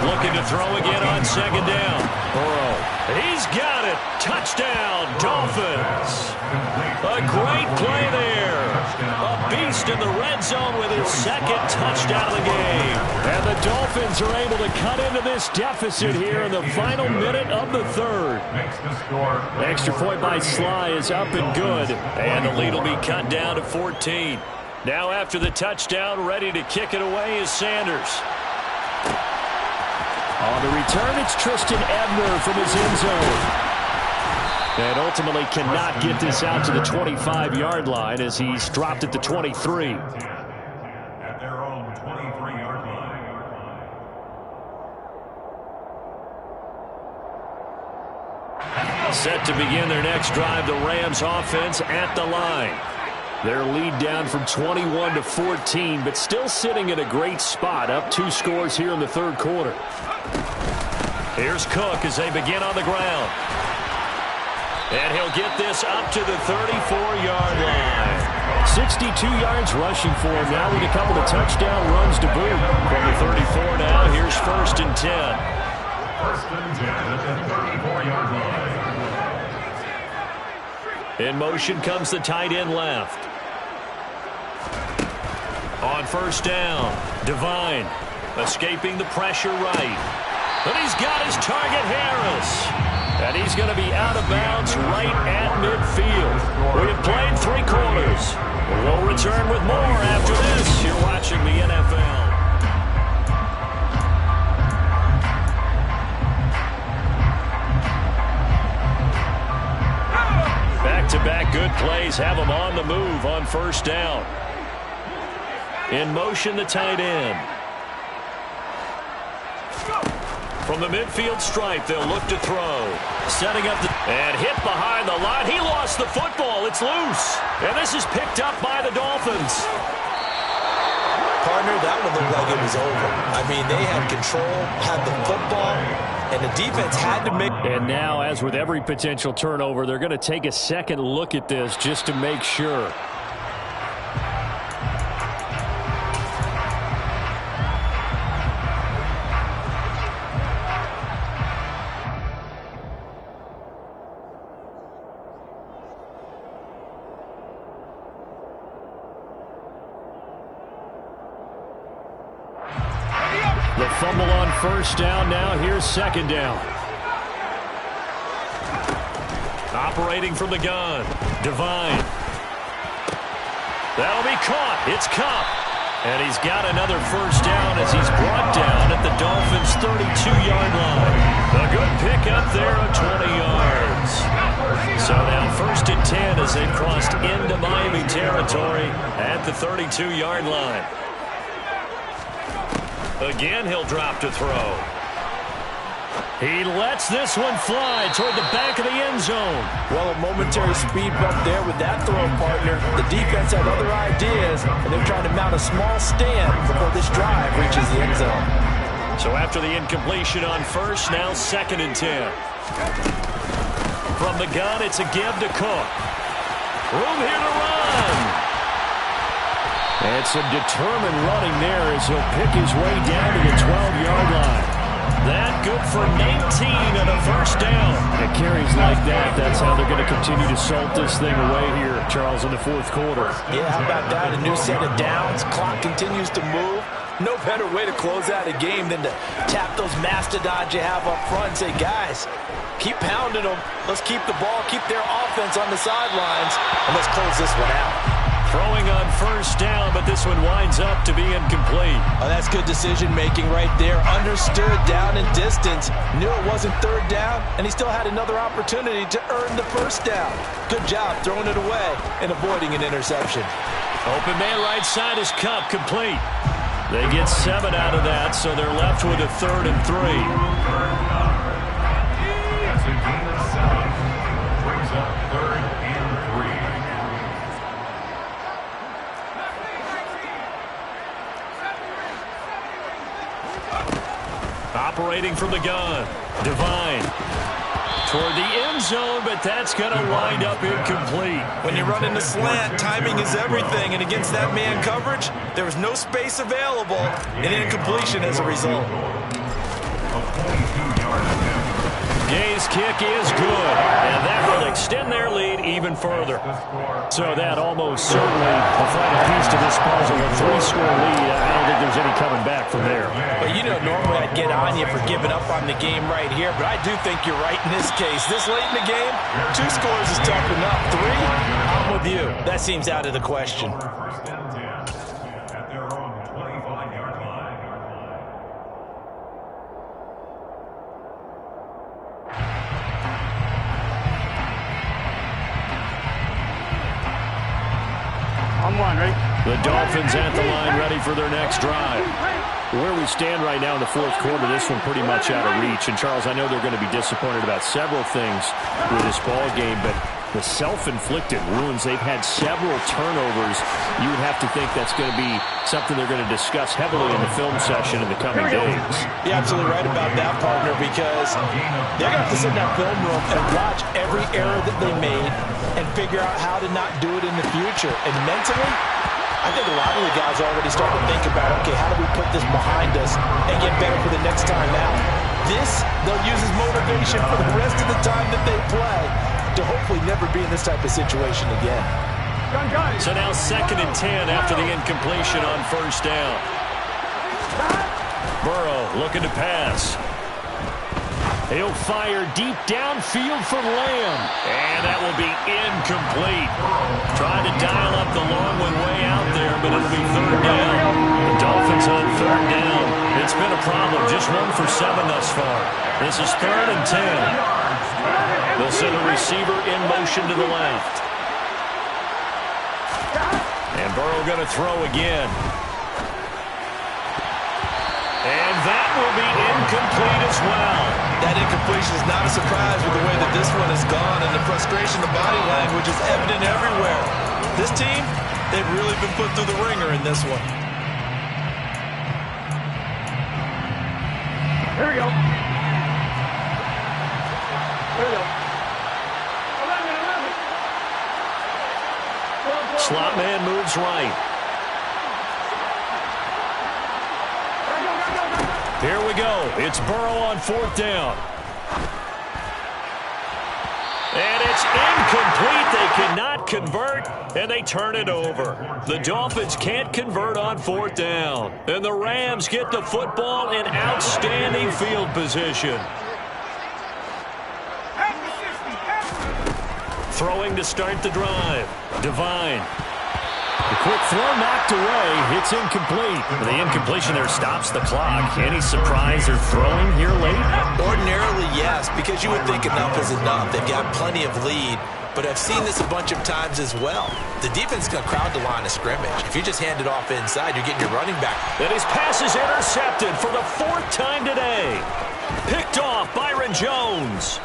Looking to throw again on 2nd down. Burrow. He's got it. Touchdown, Dolphins. A great play there. A beast in the red zone with his 2nd touchdown of the game. And the Dolphins are able to cut into this deficit here in the final minute of the 3rd. Extra point by Sly is up and good. And the lead will be cut down to 14. Now after the touchdown, ready to kick it away is Sanders. On the return, it's Tristan Ebner from his end zone. And ultimately cannot get this out to the 25-yard line as he's dropped at the 23. At their own 23-yard line. Set to begin their next drive, the Rams offense at the line. Their lead down from 21 to 14, but still sitting in a great spot, up 2 scores here in the 3rd quarter. Here's Cook as they begin on the ground. And he'll get this up to the 34-yard line. 62 yards rushing for him now with a couple of touchdown runs to boot. From the 34 now, here's 1st and 10. 1st and 10 at the 34-yard line. In motion comes the tight end left. On 1st down, Devine escaping the pressure right. But he's got his target, Harris. And he's going to be out of bounds right at midfield. We have played 3 quarters. We'll return with more after this. You're watching the NFL. Back-to-back good plays have him on the move on 1st down. In motion, the tight end. From the midfield stripe, they'll look to throw. Setting up and hit behind the line. He lost the football. It's loose. And this is picked up by the Dolphins. Partner, that one looked like it was over. I mean, they had control, had the football, and the defense had to make... And now, as with every potential turnover, they're going to take a second look at this just to make sure. The fumble on first down. Now here's second down. Operating from the gun. Divine. That'll be caught. It's Cup. And he's got another first down as he's brought down at the Dolphins' 32-yard line. A good pickup there of 20 yards. So now first and 10 as they've crossed into Miami territory at the 32-yard line. Again, he'll drop to throw. He lets this one fly toward the back of the end zone. Well, a momentary speed bump there with that throw, partner. The defense had other ideas, and they're trying to mount a small stand before this drive reaches the end zone. So after the incompletion on first, now second and 10. From the gun, it's a give to Cook. Room here to run. And some determined running there as he'll pick his way down to the 12-yard line. That good for 19 and a first down. It carries like that. That's how they're going to continue to salt this thing away here, Charles, in the fourth quarter. Yeah, how about that? A new set of downs. Clock continues to move. No better way to close out a game than to tap those mastodons you have up front and say, guys, keep pounding them. Let's keep the ball, keep their offense on the sidelines, and let's close this one out. Throwing on first down, but this one winds up to be incomplete. Oh, that's good decision-making right there. Understood down and distance. Knew it wasn't third down, and he still had another opportunity to earn the first down. Good job throwing it away and avoiding an interception. Open man right side is Cup, complete. They get 7 out of that, so they're left with a 3rd and 3. That's a gain of 7. Brings up 3rd and 3. Operating from the gun. Divine. Toward the end zone, but that's going to wind up incomplete. When you run in the slant, timing is everything, and against that man coverage, there was no space available, and incompletion as a result. Gay's kick is good, and that will extend their lead even further. So that almost certainly the final piece to this puzzle, a 3-score lead. I don't think there's any coming back from there. But you know, normally I'd get on you for giving up on the game right here, but I do think you're right in this case. This late in the game, 2 scores is tough enough. 3, I'm with you. That seems out of the question. The Dolphins at the line ready for their next drive. Where we stand right now in the fourth quarter, this one pretty much out of reach. And, Charles, I know they're going to be disappointed about several things with this ball game, but the self-inflicted wounds, they've had several turnovers. You would have to think that's going to be something they're going to discuss heavily in the film session in the coming days. You're absolutely right about that, partner, because they're going to have to sit in that film room and watch every error that they made and figure out how to not do it in the future. And mentally, I think a lot of the guys are already starting to think about, okay, how do we put this behind us and get better for the next time out? This, they'll use as motivation for the rest of the time that they play to hopefully never be in this type of situation again. So now 2nd and 10 after the incompletion on first down. Burrow looking to pass. He'll fire deep downfield for Lamb. And that will be incomplete. Trying to dial up the long one way out there, but it'll be 3rd down. The Dolphins on 3rd down. It's been a problem. Just 1 for 7 thus far. This is 3rd and 10. They'll send the receiver in motion to the left. And Burrow going to throw again. And that will be incomplete as well. That incompletion is not a surprise with the way that this one has gone, and the frustration, the body language is evident everywhere. This team, they've really been put through the ringer in this one. Here we go. Here we go. 11. Slot man moves right. Here we go. It's Burrow on 4th down. And it's incomplete. They cannot convert, and they turn it over. The Dolphins can't convert on 4th down. And the Rams get the football in outstanding field position. Throwing to start the drive. Devine. The quick throw knocked away. It's incomplete. The incompletion there stops the clock. Any surprise they're throwing here late? Ordinarily, yes, because you would think enough is enough. They've got plenty of lead, but I've seen this a bunch of times as well. The defense is going to crowd the line of scrimmage. If you just hand it off inside, you're getting your running back. And his pass is intercepted for the 4th time today. Picked off Byron Jones.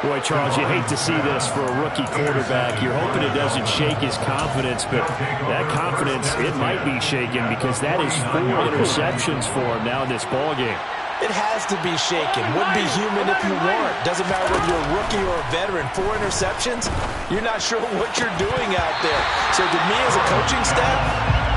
Boy, Charles, you hate to see this for a rookie quarterback. You're hoping it doesn't shake his confidence, but that confidence, it might be shaken because that is 4 interceptions for him now in this ballgame. It has to be shaken. Wouldn't be human if you weren't. Doesn't matter whether you're a rookie or a veteran. 4 interceptions, you're not sure what you're doing out there. So to me as a coaching staff,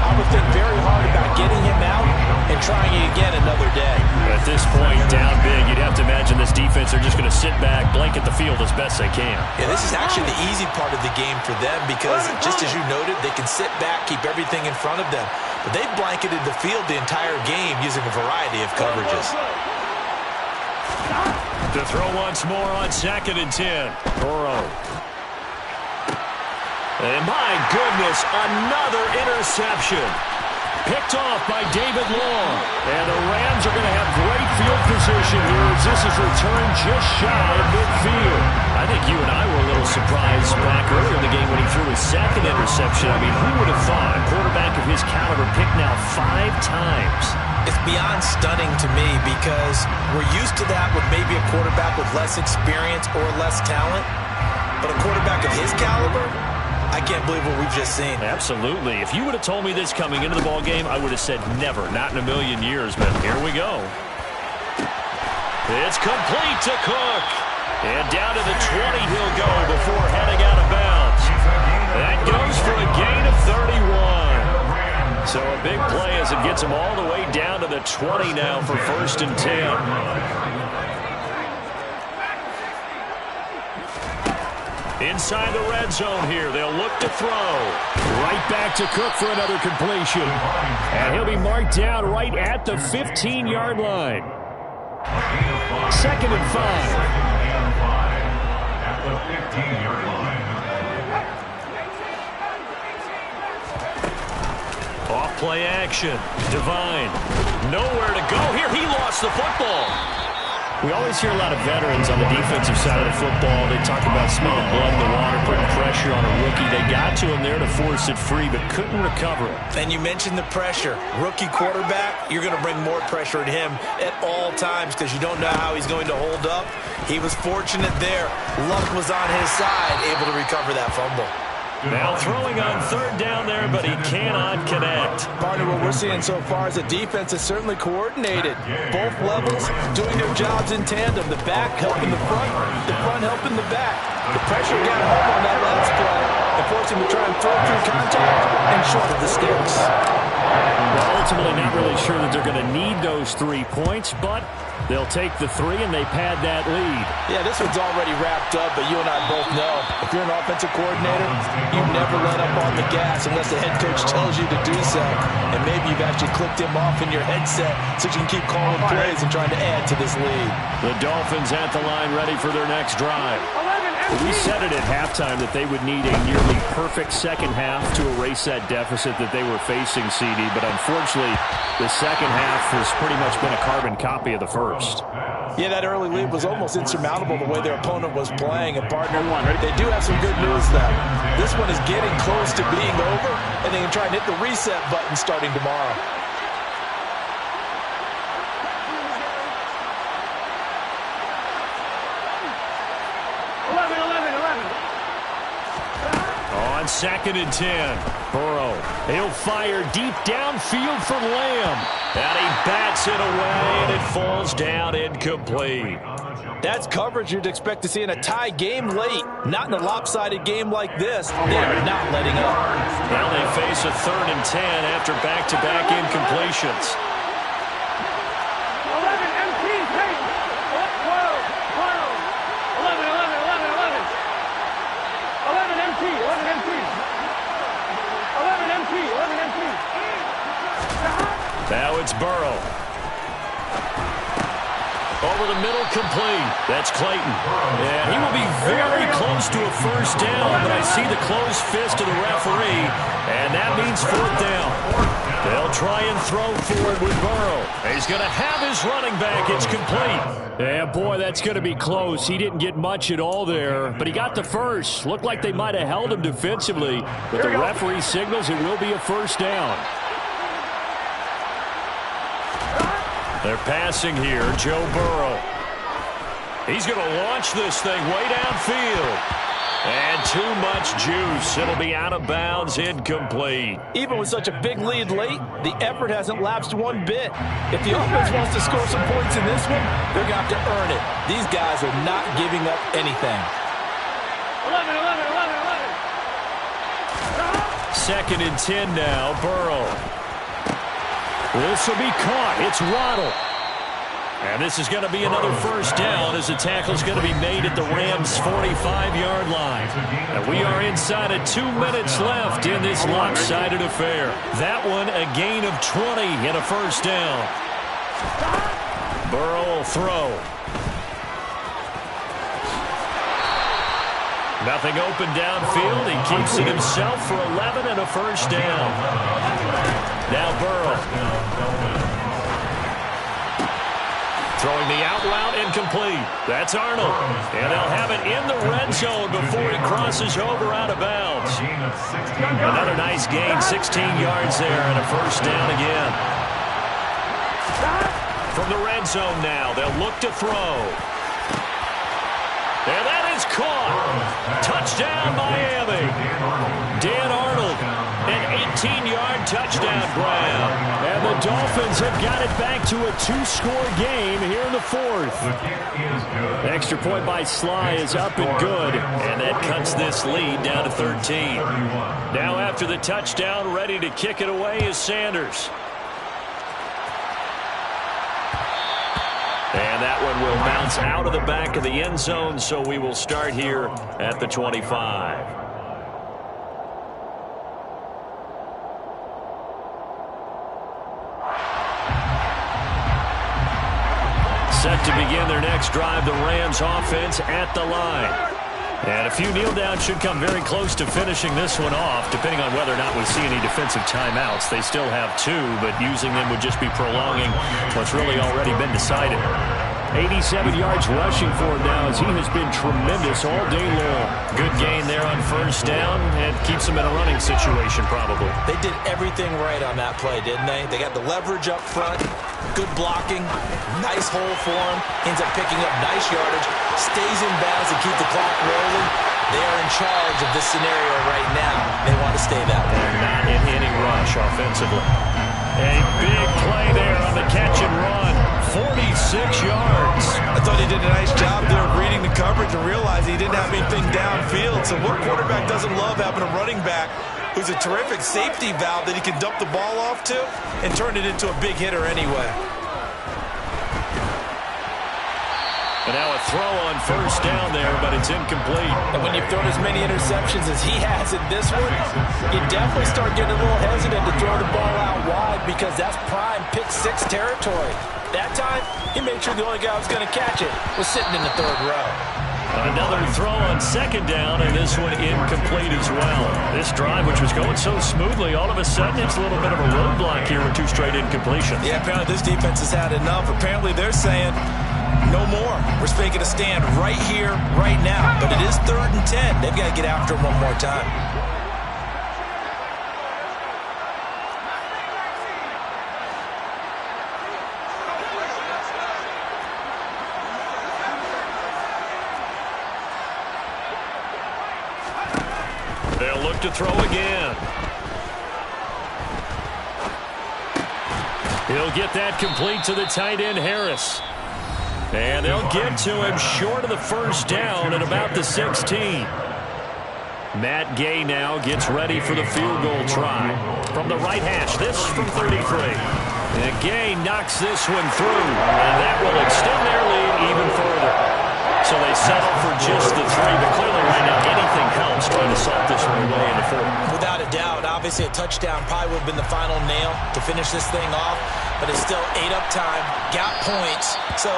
I would think very hard about getting him out and trying it again another day. At this point, down big, you'd have to imagine this defense are just going to sit back, blanket the field as best they can. Yeah, this is actually the easy part of the game for them because, just as you noted, they can sit back, keep everything in front of them. But they've blanketed the field the entire game using a variety of coverages. To throw once more on 2nd and 10. Burrow. And my goodness, another interception. Picked off by David Long. And the Rams are going to have great field position here as this is returned just shy of midfield. I think you and I were a little surprised back earlier in the game when he threw his 2nd interception. I mean, who would have thought a quarterback of his caliber picked now 5 times? It's beyond stunning to me because we're used to that with maybe a quarterback with less experience or less talent. But a quarterback of his caliber, I can't believe what we've just seen. Absolutely. If you would have told me this coming into the ballgame, I would have said never, not in a million years. But here we go. It's complete to Cook. And down to the 20 he'll go before heading out of bounds. That goes for a gain of 31. So a big play as it gets him all the way down to the 20 now for 1st and 10. Inside the red zone here. They'll look to throw. Right back to Cook for another completion. And he'll be marked down right at the 15-yard line. 2nd and 5. At the 15-yard line. Off play action. Devine. Nowhere to go here. He lost the football. We always hear a lot of veterans on the defensive side of the football. They talk about smelling blood in the water, putting pressure on a rookie. They got to him there to force it free, but couldn't recover it. And you mentioned the pressure. Rookie quarterback, you're going to bring more pressure at him at all times because you don't know how he's going to hold up. He was fortunate there. Luck was on his side, able to recover that fumble. Now throwing on 3rd down there, but he cannot connect. Partner, what we're seeing so far is the defense is certainly coordinated. Both levels doing their jobs in tandem. The back helping the front helping the back. The pressure got home on that last play and forced him to try and throw through contact and short of the sticks. Well, ultimately not really sure that they're going to need those 3 points, but they'll take the 3 and they pad that lead. Yeah, this one's already wrapped up, but you and I both know if you're an offensive coordinator, you never let up on the gas unless the head coach tells you to do so. And maybe you've actually clicked him off in your headset so you can keep calling plays and trying to add to this lead. The Dolphins at the line ready for their next drive. We said it at halftime that they would need a nearly perfect second half to erase that deficit that they were facing, CD. But unfortunately, the second half has pretty much been a carbon copy of the first. Yeah, that early lead was almost insurmountable the way their opponent was playing. And partner, they do have some good news, though. This one is getting close to being over, and they can try and hit the reset button starting tomorrow. on 2nd and 10. Burrow, he'll fire deep downfield for Lamb. And he bats it away, and it falls down incomplete. That's coverage you'd expect to see in a tie game late. Not in a lopsided game like this. They are not letting up. Now they face a 3rd and 10 after back-to-back incompletions. 11 MT, take. 12, 11, 11, 11, 11. 11 MT, 11 MT. 11 MT, 11 MT. Now it's Burrow. Over the middle, complete. That's Clayton. And he will be very close to a first down, but I see the closed fist of the referee, and that means 4th down. They'll try and throw for it with Burrow. He's going to have his running back. It's complete. Yeah, boy, that's going to be close. He didn't get much at all there, but he got the first. Looked like they might have held him defensively, but the referee signals it will be a first down. They're passing here, Joe Burrow. He's going to launch this thing way downfield. And too much juice. It'll be out of bounds, incomplete. Even with such a big lead late, the effort hasn't lapsed one bit. If the offense wants to score some points in this one, they're going to have to earn it. These guys are not giving up anything. 11, 11, 11, 11. 2nd and 10 now, Burrow. This will be caught. It's Waddle. And this is going to be another first down as the tackle is going to be made at the Rams' 45-yard line. And we are inside of 2 minutes left in this lopsided affair. That one a gain of 20 and a first down. Burrow will throw. Nothing open downfield. He keeps it himself for 11 and a first down. Now Burrow. Throwing the out route, incomplete. That's Arnold. And they'll have it in the red zone before he crosses over out of bounds. Another nice gain, 16 yards there, and a first down again. From the red zone now, they'll look to throw. And that is caught. Touchdown, Miami. Dan Arnold, an 18-yard touchdown grab. And the Dolphins have got it back to a 2-score game here in the 4th. The extra point by Sly is up and good, and that cuts this lead down to 13. Now after the touchdown, ready to kick it away is Sanders. And that one will bounce out of the back of the end zone, so we will start here at the 25. Set to begin their next drive, the Rams offense at the line. And a few kneel downs should come very close to finishing this one off, depending on whether or not we see any defensive timeouts. They still have 2, but using them would just be prolonging what's really already been decided. 87 yards rushing for him now as he has been tremendous all day long. Good gain there on first down and keeps him in a running situation probably. They did everything right on that play, didn't they? They got the leverage up front, good blocking, nice hole for him, ends up picking up nice yardage, stays in bounds to keep the clock rolling. They are in charge of this scenario right now. They want to stay that way. And not in any rush offensively. A big play there on the catch and run. 46 yards. I thought he did a nice job there of reading the coverage and realizing he didn't have anything downfield. So what quarterback doesn't love having a running back who's a terrific safety valve that he can dump the ball off to and turn it into a big hitter anyway. And now a throw on first down there, but it's incomplete. And when you've thrown as many interceptions as he has in this one, you definitely start getting a little hesitant to throw the ball out wide because that's prime pick-6 territory. That time, he made sure the only guy who was going to catch it was sitting in the 3rd row. Another throw on second down, and this one incomplete as well. This drive, which was going so smoothly, all of a sudden it's a little bit of a roadblock here with 2 straight incompletions. Yeah, apparently this defense has had enough. Apparently they're saying, no more. We're making a stand right here, right now. But it is 3rd and 10. They've got to get after him one more time. They'll look to throw again. He'll get that complete to the tight end, Harris. And they'll get to him short of the first down at about the 16. Matt Gay now gets ready for the field goal try. From the right hash, this from 33. And Gay knocks this one through, and that will extend their lead even further. So they settle for just the 3, but clearly right now anything helps trying to salt this one away in the 4th. Without a doubt, obviously a touchdown probably would have been the final nail to finish this thing off, but it's still 8 up time, got points. So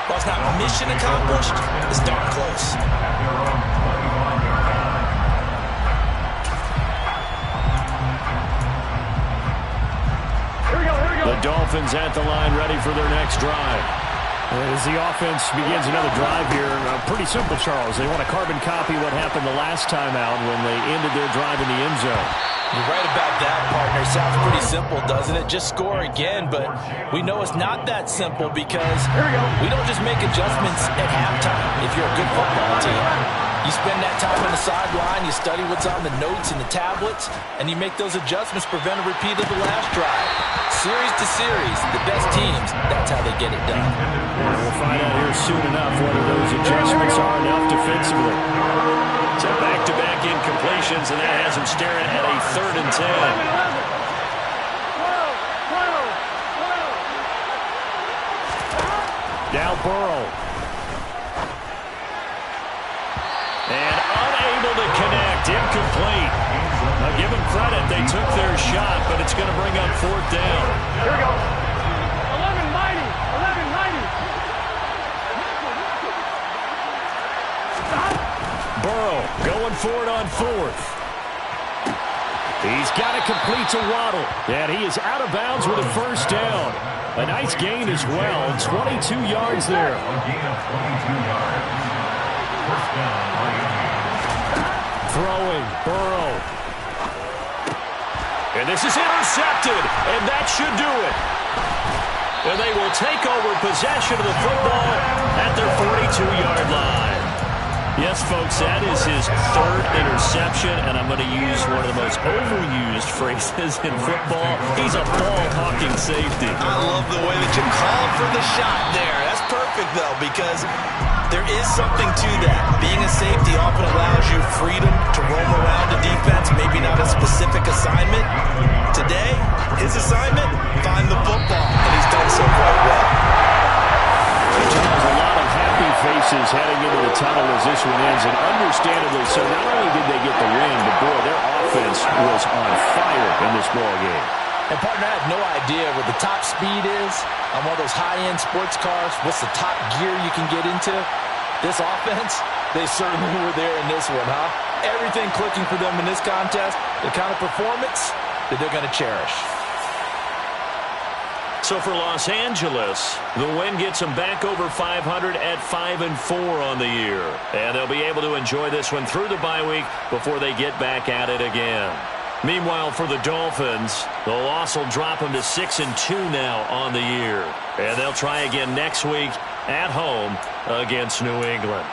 while it's not mission accomplished, it's darn close. The Dolphins at the line, ready for their next drive. As the offense begins another drive here, pretty simple, Charles. They want to carbon copy what happened the last time out when they ended their drive in the end zone. You're right about that, partner. Sounds pretty simple, doesn't it? Just score again, but we know it's not that simple because we don't just make adjustments at halftime if you're a good football team. You spend that time on the sideline, you study what's on the notes and the tablets, and you make those adjustments, prevent a repeat of the last drive. Series to series, the best teams, that's how they get it done. We'll find out here soon enough whether those adjustments are enough defensively. So back-to-back incompletions, and that has him staring at a 3rd and 10. Now Burrow. And unable to connect, incomplete. Now give them credit, they took their shot, but it's going to bring up 4th down. Here we go. 1190. 1190. Burrow going for it on 4th. He's got it complete to Waddle. And he is out of bounds with a 1st down. A nice gain as well. 22 yards there. A gain of 22 yards. 1st down. Throwing, Burrow. And this is intercepted, and that should do it. And they will take over possession of the football at their 42-yard line. Yes, folks, that is his 3rd interception, and I'm going to use one of the most overused phrases in football. He's a ball-hawking safety. I love the way that you called for the shot there. That's perfect, though, because there is something to that. Being a safety often allows you freedom to roam around the defense, maybe not a specific assignment. Today, his assignment, find the football, and he's done so quite well. Charles, a lot of happy faces heading into the tunnel as this one ends, and understandably so. Not only did they get the win, but boy, their offense was on fire in this ball game. And partner, I have no idea what the top speed is on one of those high-end sports cars. What's the top gear you can get into? This offense, they certainly were there in this one, huh? Everything clicking for them in this contest, the kind of performance that they're going to cherish. So for Los Angeles, the win gets them back over 500 at 5-4 on the year. And they'll be able to enjoy this one through the bye week before they get back at it again. Meanwhile, for the Dolphins, the loss will drop them to 6-2 now on the year. And they'll try again next week at home against New England.